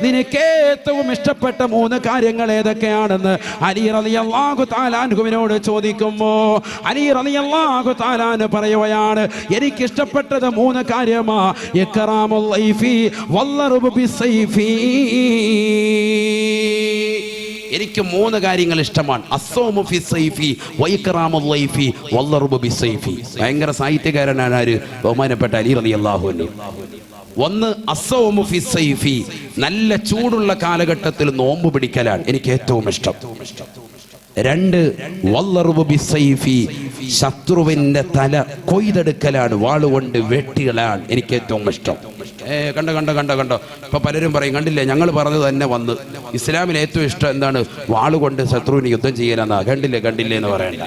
നിനക്ക് ഏറ്റവും ഇഷ്ടപ്പെട്ട മൂന്ന് കാര്യങ്ങൾ ഏതൊക്കെയാണെന്ന് അലി റളിയല്ലാഹു തആല അൻഹുവിനോട് ചോദിക്കുമ്പോൾ അലി റളിയല്ലാഹു തആല പറയുകയാണ്, എനിക്ക് ഇഷ്ടപ്പെട്ടത് മൂന്ന് കാര്യമാ. ഇക്റാമുൽ ലൈഫി വല്ലറുബു ബിസൈഫി, എനിക്ക് മൂന്ന് കാര്യങ്ങൾ ഇഷ്ടമാണ്. അസ്സൗമു ഫിസ്സൈഫി വഇക്റാമുൽ ലൈഫി വല്ലറുബു ബിസൈഫി. ഭയങ്കര സാഹിത്യകാരനാണ് ആര്? ബഹുമാനപ്പെട്ട അലി റളിയല്ലാഹു അൻഹു. ഒന്ന് അസ്സൗമു ഫിസ്സൈഫി, നല്ല ചൂടുള്ള കാലഘട്ടത്തിൽ നോമ്പ് പിടിക്കലാണ് എനിക്ക് ഏറ്റവും ഇഷ്ടം. രണ്ട് വല്ലറുബു ബിസൈഫി, ശത്രുവിന്റെ തല കൊയ്തെടുക്കലാണ്, വാളുകൊണ്ട് വെട്ടികളാണ് എനിക്ക് ഏറ്റവും ഇഷ്ടം. കണ്ടോ ഇപ്പൊ പലരും പറയും കണ്ടില്ലേ ഞങ്ങൾ പറഞ്ഞത് തന്നെ വന്ന് ഇസ്ലാമിൽ ഏറ്റവും ഇഷ്ടം എന്താണ്, വാളുകൊണ്ട് ശത്രുവിന് യുദ്ധം ചെയ്യാനെന്നാ. കണ്ടില്ലേ എന്ന് പറയണ്ട.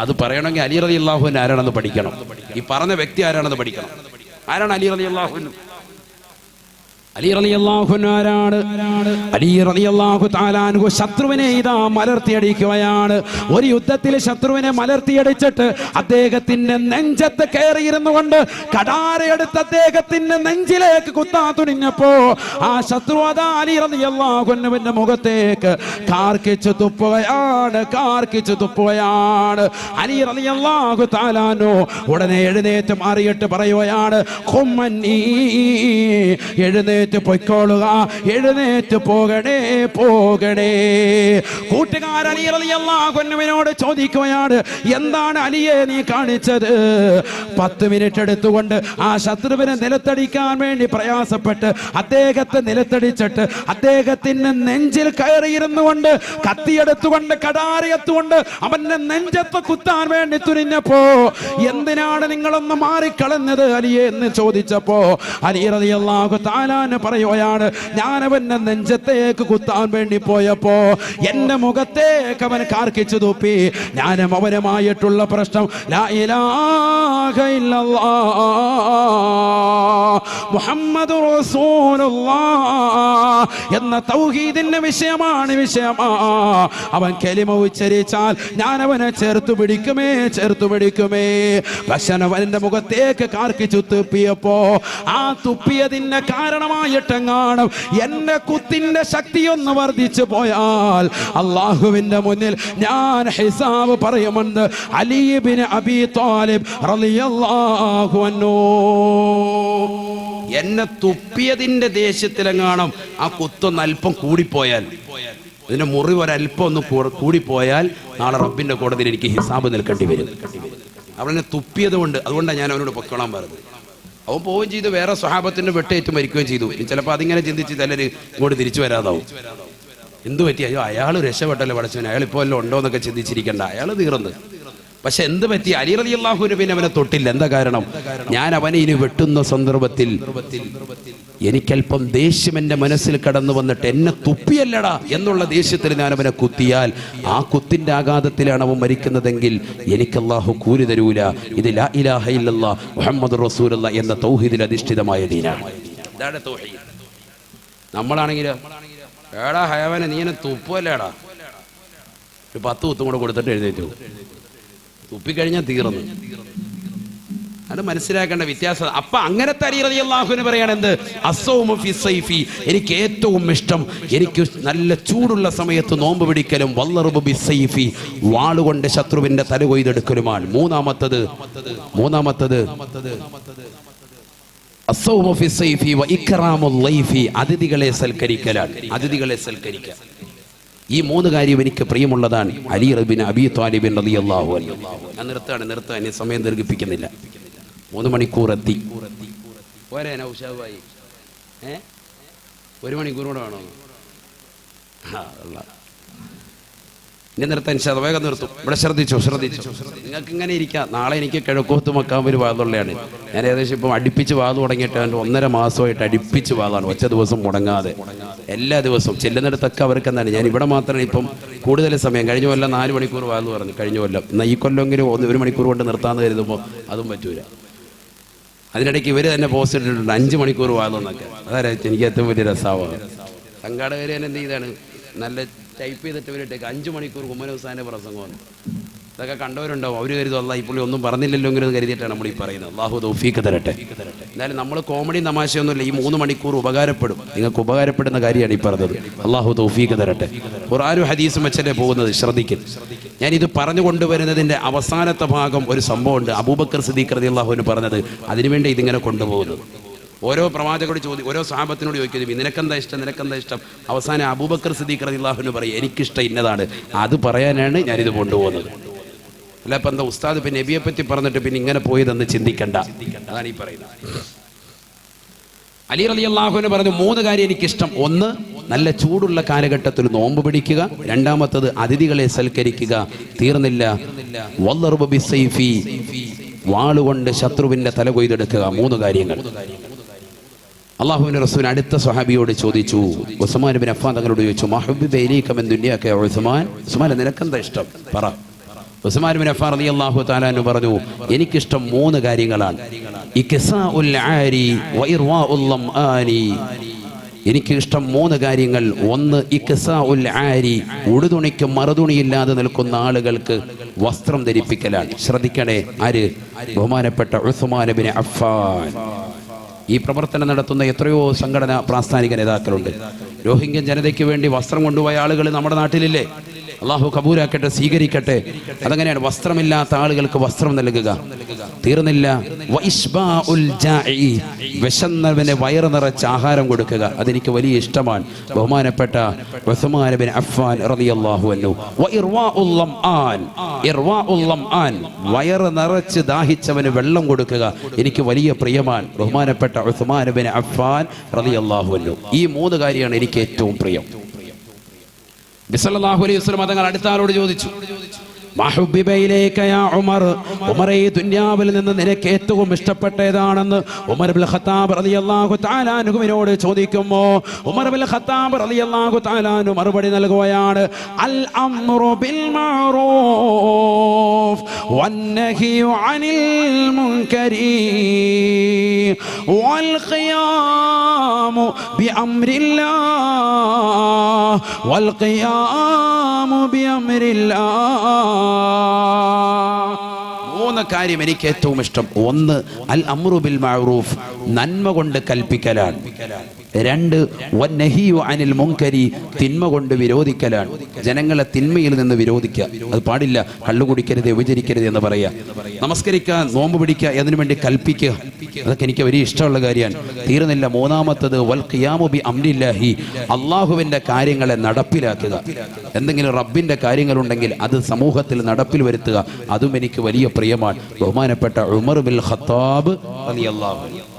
അത് പറയണമെങ്കിൽ അലി റളിയല്ലാഹു അൻഹു ആരാണെന്ന് പഠിക്കണം. ഈ പറഞ്ഞ വ്യക്തി ആരാണെന്ന് പഠിക്കണം. ആരാണ് അലി റളിയല്ലാഹു അൻഹു? അലി റളിയല്ലാഹു അൻഹു ആരാണ്? അലി റളിയല്ലാഹു തആല അൻഹു ശത്രുവിനെ ഇതാ മലർത്തിയടിക്കുകയാണ്. ഒരു യുദ്ധത്തിൽ ശത്രുവിനെ മലർത്തിയടിച്ചിട്ട് അദ്ദേഹത്തിന്റെ നെഞ്ചത്ത് കയറിയിരുന്നു കൊണ്ട് കടാരയെടുത്ത് അദ്ദേഹത്തിന്റെ നെഞ്ചിലേക്ക് കുത്താൻ തുനിഞ്ഞപ്പോ ആ ശത്രു അതാ അലി റളിയല്ലാഹു അൻഹുവിന്റെ മുഖത്തേക്ക് കാർക്കിച്ചു തുപ്പുകയാണ്. അലി റളിയല്ലാഹു തആല അൻഹു ഉടനെ എഴുന്നേറ്റ് മാറിയിട്ട് പറയുകയാണ്, ഖുമ്മനി, എഴുന്നേറ്റ് പൊയ്ക്കോളുക, എഴുന്നേറ്റ് പോകണേ. കൂട്ടുകാർ അലി റളിയല്ലാഹു അൻഹുവിനോട് ചോദിക്കുകയാണ്, എന്താണ് അലിയെ നീ കാണിച്ചത്? 10 മിനിറ്റ് എടുത്തുകൊണ്ട് ആ ശത്രുവിനെ നിലത്തടിക്കാൻ വേണ്ടി പ്രയാസപ്പെട്ട് അദ്ദേഹത്തെ നിലത്തടിച്ചിട്ട് അദ്ദേഹത്തിന്റെ നെഞ്ചിൽ കയറിയിരുന്നു കൊണ്ട് കത്തിയെടുത്തുകൊണ്ട് കടാരയെത്തുകൊണ്ട് അവന്റെ നെഞ്ചത്ത് കുത്താൻ വേണ്ടി തുനിഞ്ഞപ്പോ എന്തിനാണ് നിങ്ങളൊന്ന് മാറിക്കളഞ്ഞത് അലിയെ എന്ന് ചോദിച്ചപ്പോ അലി റളിയല്ലാഹു തആല പറയുകയാണ്, ഞാൻ അവന്റെ നെഞ്ചത്തേക്ക് കുത്താൻ വേണ്ടി പോയപ്പോ എന്റെ മുഖത്തേക്ക് അവൻ കാർക്കിച്ചു തുപ്പി. ഞാനും അവനുമായിട്ടുള്ള പ്രശ്നം ലാ ഇലാഹ ഇല്ലല്ലാഹ് മുഹമ്മദുർ റസൂലുള്ളാഹ് എന്ന തൗഹീദിന്റെ വിഷയമാണ്. അവൻ കലിമ ഉച്ചരിച്ചാൽ ഞാൻ അവനെ ചേർത്തു പിടിക്കുമേ. പക്ഷേ അവന്റെ മുഖത്തേക്ക് കാർക്കിച്ചു തുപ്പിയപ്പോ ആ തുപ്പിയതിന്റെ കാരണമായിട്ടെങ്ങാനും എന്റെ കുത്തിന്റെ ശക്തി ഒന്ന് വർദ്ധിച്ചു പോയാൽ അള്ളാഹുവിന്റെ മുന്നിൽ ഞാൻ ഹിസാബ് പറയുമെന്ന് അലി ഇബ്നു അബീ ത്വാലിബ് റളിയല്ലാഹു അൻഹു. എന്നെ തുപ്പിയതിന്റെ ദേഷ്യത്തിലെങ്ങാനും ആ കുത്തൊന്ന് അല്പം കൂടിപ്പോയാൽ, ഇതിന്റെ മുറിവ് ഒരല്പം ഒന്ന് കൂടിപ്പോയാൽ നാളെ റബ്ബിന്റെ കോടതിയിൽ എനിക്ക് ഹിസാബ് നിൽക്കേണ്ടി വരും. അവനെ തുപ്പിയത് കൊണ്ട്, അതുകൊണ്ടാണ് ഞാൻ അവനോട് പൊക്കോളാൻ പറഞ്ഞത്. അവൻ പോവുകയും ചെയ്തു, വേറെ സ്വഹാബത്തിന്റെ വെട്ടേറ്റ് മരിക്കുകയും ചെയ്തു. ചിലപ്പോൾ അതിങ്ങനെ ചിന്തിച്ച് ചിലര് ഇങ്ങോട്ട് തിരിച്ചു വരാതാവും. എന്തു പറ്റി? അയ്യോ അയാൾ രക്ഷപ്പെട്ടല്ലോ പഠിച്ചവൻ, അയാൾ ഇപ്പോൾ എല്ലാം ഉണ്ടോ എന്നൊക്കെ ചിന്തിച്ചിരിക്കണ്ട, അയാൾ തീർന്ന്. പക്ഷെ എന്ത് പറ്റി? അലി റളിയല്ലാഹു അൻഹു പിന്നെ അവനെ തൊട്ടില്ല. എന്താ കാരണം? ഞാൻ അവനെ ഇനി വെട്ടുന്ന സന്ദർഭത്തിൽ എനിക്കല്പം ദേഷ്യം എൻ്റെ മനസ്സിൽ കടന്നു വന്നിട്ട് എന്നെ തുപ്പിയല്ലടാ എന്നുള്ള ദേഷ്യത്തിൽ ഞാൻ അവനെ കുത്തിയാൽ ആ കുത്തിന്റെ ആഘാതത്തിലാണ് അവൻ മരിക്കുന്നതെങ്കിൽ എനിക്ക് അല്ലാഹു കൂലി തരൂല. ഇത് ലാ ഇലാഹ ഇല്ലല്ലാഹ് മുഹമ്മദുർ റസൂലുള്ളാഹ് എന്ന തൗഹീദിൽ അധിഷ്ഠിതമായ ദീനാണ്. ഇതാണ് തൗഹീദ്. നമ്മളാണെങ്കിലോ ഏടാ ഹയവനെ നീ എന്നെ തുപ്പല്ലേടാ, ഒരു 10 കുത്തും കൂടെ കൊടുത്തിട്ട് എഴുന്നേറ്റു. തുപ്പിക്കഴിഞ്ഞാൽ തീർന്നു. അത് മനസ്സിലാക്കേണ്ട വ്യത്യാസം. അപ്പൊ അങ്ങനത്തെ അലി റളിയല്ലാഹു അൻഹു പറയാണ് എന്ത്? അസ്സൗമു ഫി സൈഫി, എനിക്ക് ഏറ്റവും ഇഷ്ടം, എനിക്ക് നല്ല ചൂടുള്ള സമയത്ത് നോമ്പ് പിടിക്കലും വല്ലറുബു ബിസൈഫി, വാളുകൊണ്ട് ശത്രുവിന്റെ തല കൊയ്തെടുക്കലുമാണ്. മൂന്നാമത്തത് അസ്സൗമു ഫി സൈഫി വ ഇക്റാമുൽ ലൈഫി, അതിഥികളെ സൽക്കരിക്കലാണ്. ഈ 3 കാര്യം എനിക്ക് പ്രിയമുള്ളതാണ്. അലി ഇബ്നു അബീ ത്വാലിബ് റളിയല്ലാഹു അൻഹു. ഞാൻ നിർത്താൻ സമയം ദീർഘിപ്പിക്കുന്നില്ല. 3 മണിക്കൂർ എത്തി. പോരെ നൗഷാബായി? 1 മണിക്കൂർ കൂടെ വേണോ? ഇനി നിർത്താൻ വേഗം നിർത്തും. ഇവിടെ ശ്രദ്ധിച്ചു. നിങ്ങൾക്ക് ഇങ്ങനെ ഇരിക്കാം. നാളെ എനിക്ക് കിഴക്കോത്ത് മക്കാൻ ഒരു വാദമുള്ളതാണ്. ഞാൻ ഏകദേശം ഇപ്പം അടുപ്പിച്ച് വാദം തുടങ്ങിയിട്ട് 1.5 മാസമായിട്ട് അടുപ്പിച്ച് വാദമാണ്. ഒറ്റ ദിവസം മുടങ്ങാതെ എല്ലാ ദിവസവും ചെല്ലുന്നിടത്തൊക്കെ അവർക്ക് എന്താണ്, ഞാൻ ഇവിടെ മാത്രമേ ഇപ്പം കൂടുതൽ സമയം, കഴിഞ്ഞ കൊല്ലം 4 മണിക്കൂർ വാദം പറഞ്ഞു. കഴിഞ്ഞ കൊല്ലം എന്നാൽ ഈ കൊല്ലമെങ്കിലും 1 മണിക്കൂർ കൊണ്ട് നിർത്താമെന്ന് കരുതുമ്പോൾ അതും പറ്റൂല. അതിനിടയ്ക്ക് ഇവർ തന്നെ പോസ്റ്റ് ഇട്ടിട്ടുണ്ട് 5 മണിക്കൂർ വാദം എന്നൊക്കെ. അതായത് എനിക്ക് ഏറ്റവും വലിയ രസമാണ്. സംഘാടകർ തന്നെ എന്ത് ചെയ്താണ്, നല്ല ടൈപ്പ് ചെയ്തിട്ട് ഇവരിട്ടേക്ക് 5 മണിക്കൂർ ഉമ്മർ ഹുസൈൻ്റെ പ്രസംഗമാണ്. ഇതൊക്കെ കണ്ടവരുണ്ടാവും. അവർ കരുതും അല്ലാഹ് ഈ പുള്ളി ഒന്നും പറഞ്ഞില്ലല്ലോ എങ്കിലും കരുതിയിട്ടാണ് നമ്മൾ ഈ പറയുന്നത്. അല്ലാഹു തൗഫീഖ് തരട്ടെ. എന്തായാലും നമ്മൾ കോമഡി തമാശയൊന്നുമില്ല. ഈ 3 മണിക്കൂർ ഉപകാരപ്പെടും, നിങ്ങൾക്ക് ഉപകാരപ്പെടുന്ന കാര്യമാണ് ഈ പറഞ്ഞത്. അല്ലാഹു തൗഫീഖ് തരട്ടെ. ഖുർആനും ഹദീസും വെച്ചല്ലേ പോകുന്നത്, ശ്രദ്ധിക്കും. ഞാനിത് പറഞ്ഞു കൊണ്ടുവരുന്നതിൻ്റെ അവസാനത്തെ ഭാഗം ഒരു സംഭവമുണ്ട്. അബൂബക്കർ സിദ്ദീഖ് റളിയല്ലാഹു അൻഹു പറഞ്ഞത്, അതിനുവേണ്ടി ഇതിങ്ങനെ കൊണ്ടുപോകുന്നത്. ഓരോ പ്രവാചകരോട് ഓരോ സഹാബത്തിനോട് ചോദിക്കുന്നത് നിനക്കെന്താ ഇഷ്ടം. അവസാനം അബൂബക്കർ സിദ്ദീഖ് റളിയല്ലാഹു അൻഹു പറയും എനിക്കിഷ്ടം ഇന്നതാണ്. അത് പറയാനാണ് ഞാനിത് കൊണ്ടുപോകുന്നത്. അല്ല ഇപ്പം എന്താ ഉസ്താദ് പിന്നെ നബിയെ പറ്റി പറഞ്ഞിട്ട് പിന്നെ ഇങ്ങനെ പോയതെന്ന് ചിന്തിക്കണ്ട. അതാണ് ഈ പറയുന്നത്. അലി റളിയല്ലാഹു അൻഹു പറഞ്ഞു 3 കാര്യം എനിക്കിഷ്ടം. 1 നല്ല ചൂടുള്ള കാലഘട്ടത്തിൽ നോമ്പ് പിടിക്കുക, രണ്ടാമത്തത് അതിഥികളെ സൽക്കരിക്കുക, തീർന്നില്ല വല്ലർബ ബിസൈഫി, വാളുകൊണ്ട് ശത്രുവിന്റെ തല കൊയ്തെടുക്കുക. 3 കാര്യങ്ങൾ. അല്ലാഹുവിന്റെ റസൂൽ അടുത്ത സ്വഹാബിയോട് ചോദിച്ചു, ഉസ്മാൻ ഇബ്നു അഫ്ഫാൻ തങ്ങളോട് ചോദിച്ചു, മഹബ്ബിബ ഇലൈക മിൻ ദുനിയാക യാ ഉസ്മാൻ, ഉസ്മാൻ നിനക്കെന്താ ഇഷ്ടം പറ. ഉസ്മാൻ ഇബ്നു അഫ്ഫാൻ റളിയല്ലാഹു തആല അൻഹു പറഞ്ഞു, എനിക്കിഷ്ടം 3 കാര്യങ്ങളാണ്. ഇക്സാഉൽ ആരി വ ഇർവാഉൽ ലംആനി. എനിക്ക് ഇഷ്ടം 3 കാര്യങ്ങൾ. 1 ഇക്സാഉൽ ആരി, ഉടുതുണിക്ക് മറുതുണിയില്ലാതെ നിൽക്കുന്ന ആളുകൾക്ക് വസ്ത്രം ധരിപ്പിക്കലാണ്. ശ്രദ്ധിക്കണേ, ആര്? ബഹുമാനപ്പെട്ട ഉസ്മാൻ ഇബ്നു അഫ്ഫാൻ. ഈ പ്രവർത്തനം നടത്തുന്ന എത്രയോ സംഘടന പ്രാസ്ഥാനിക നേതാക്കളുണ്ട്. രോഹിംഗ്യൻ ജനതയ്ക്ക് വേണ്ടി വസ്ത്രം കൊണ്ടുപോയ ആളുകൾ നമ്മുടെ നാട്ടിലില്ലേ? അള്ളാഹു കബൂലാക്കട്ടെ, സ്വീകരിക്കട്ടെ. അതങ്ങനെയാണ്, വസ്ത്രമില്ലാത്ത ആളുകൾക്ക് വസ്ത്രം നൽകുക. തീർന്നില്ല, വിശന്നവന് വയറ് നിറച്ച് ആഹാരം കൊടുക്കുക. അതെനിക്ക് വലിയ ഇഷ്ടമാണ്. ബഹുമാനപ്പെട്ട ഉസ്മാൻ ഇബ്നു അഫ്ഫാൻ റളിയല്ലാഹു അൻഹു. ഇർവാഉൽ ലംആൻ, വയറ് നിറച്ച് ദാഹിച്ചവന് വെള്ളം കൊടുക്കുക, എനിക്ക് വലിയ പ്രിയമാണ്. ബഹുമാനപ്പെട്ട ഉസ്മാൻ ഇബ്നു അഫ്ഫാൻ റളിയല്ലാഹു അൻഹു. ഈ 3 കാര്യമാണ് എനിക്ക് ഏറ്റവും പ്രിയം. ബിസല്ലല്ലാഹു അലൈഹി വസല്ലം തങ്ങൾ അടുത്ത ആളോട് ചോദിച്ചു, മഹബ്ബിബ ഇലൈക യാ ഉമർ, ഉമറേ ദുനിയാവിൽ നിന്ന് നിനക്ക് ഏറ്റവും ഇഷ്ടപ്പെട്ട ഏതാണെന്ന് ഉമർ ഇബ്നുൽ ഖത്താബ് റളിയല്ലാഹു തആല അൻഹുവിനോട് ചോദിക്കുമ്പോൾ ഉമർ ഇബ്നുൽ ഖത്താബ് റളിയല്ലാഹു തആല അൻഹു മറുപടി നൽകുകയാണ്, അൽ അംറു ബിൽ മഅറൂഫ് വന്നഹിയു അനിൽ മുൻകരി വൽ ഖിയാമു ബി അംരില്ലാഹ് വൽ ഖിയാമു ബി അംരില്ലാഹ്. 3 കാര്യം എനിക്ക് ഏറ്റവും ഇഷ്ടം. 1 അൽ അംറു ബിൽ മഅറൂഫ്, നന്മ കൊണ്ട് കൽപ്പിക്കലാണ്. 2 വന്നഹിയു അനിൽ മുൻകരി, തിന്മ കൊണ്ട് വിരോധിക്കലാണ്. ജനങ്ങളെ തിന്മയിൽ നിന്ന് വിരോധിക്കുക, അത് പാടില്ല. കള്ളു കുടിക്കരുത്, വ്യഭിചരിക്കരുത് എന്ന് പറയുക, നമസ്കരിക്കുക, നോമ്പ് പിടിക്കുക, അതിനു വേണ്ടി കൽപ്പിക്കുക. അതൊക്കെ എനിക്ക് വലിയ ഇഷ്ടമുള്ള കാര്യമാണ്. തീർന്നില്ല, 3ാമത്തത് വൽ ഖിയാമു ബി അംരില്ലാഹി, അള്ളാഹുവിന്റെ കാര്യങ്ങളെ നടപ്പിലാക്കുക. എന്തെങ്കിലും റബ്ബിന്റെ കാര്യങ്ങളുണ്ടെങ്കിൽ അത് സമൂഹത്തിൽ നടപ്പിൽ വരുത്തുക, അതും എനിക്ക് വലിയ പ്രിയമാണ്. ബഹുമാനപ്പെട്ട ഉമർ ബിൻ ഖത്താബ് റളിയല്ലാഹു അൻഹു.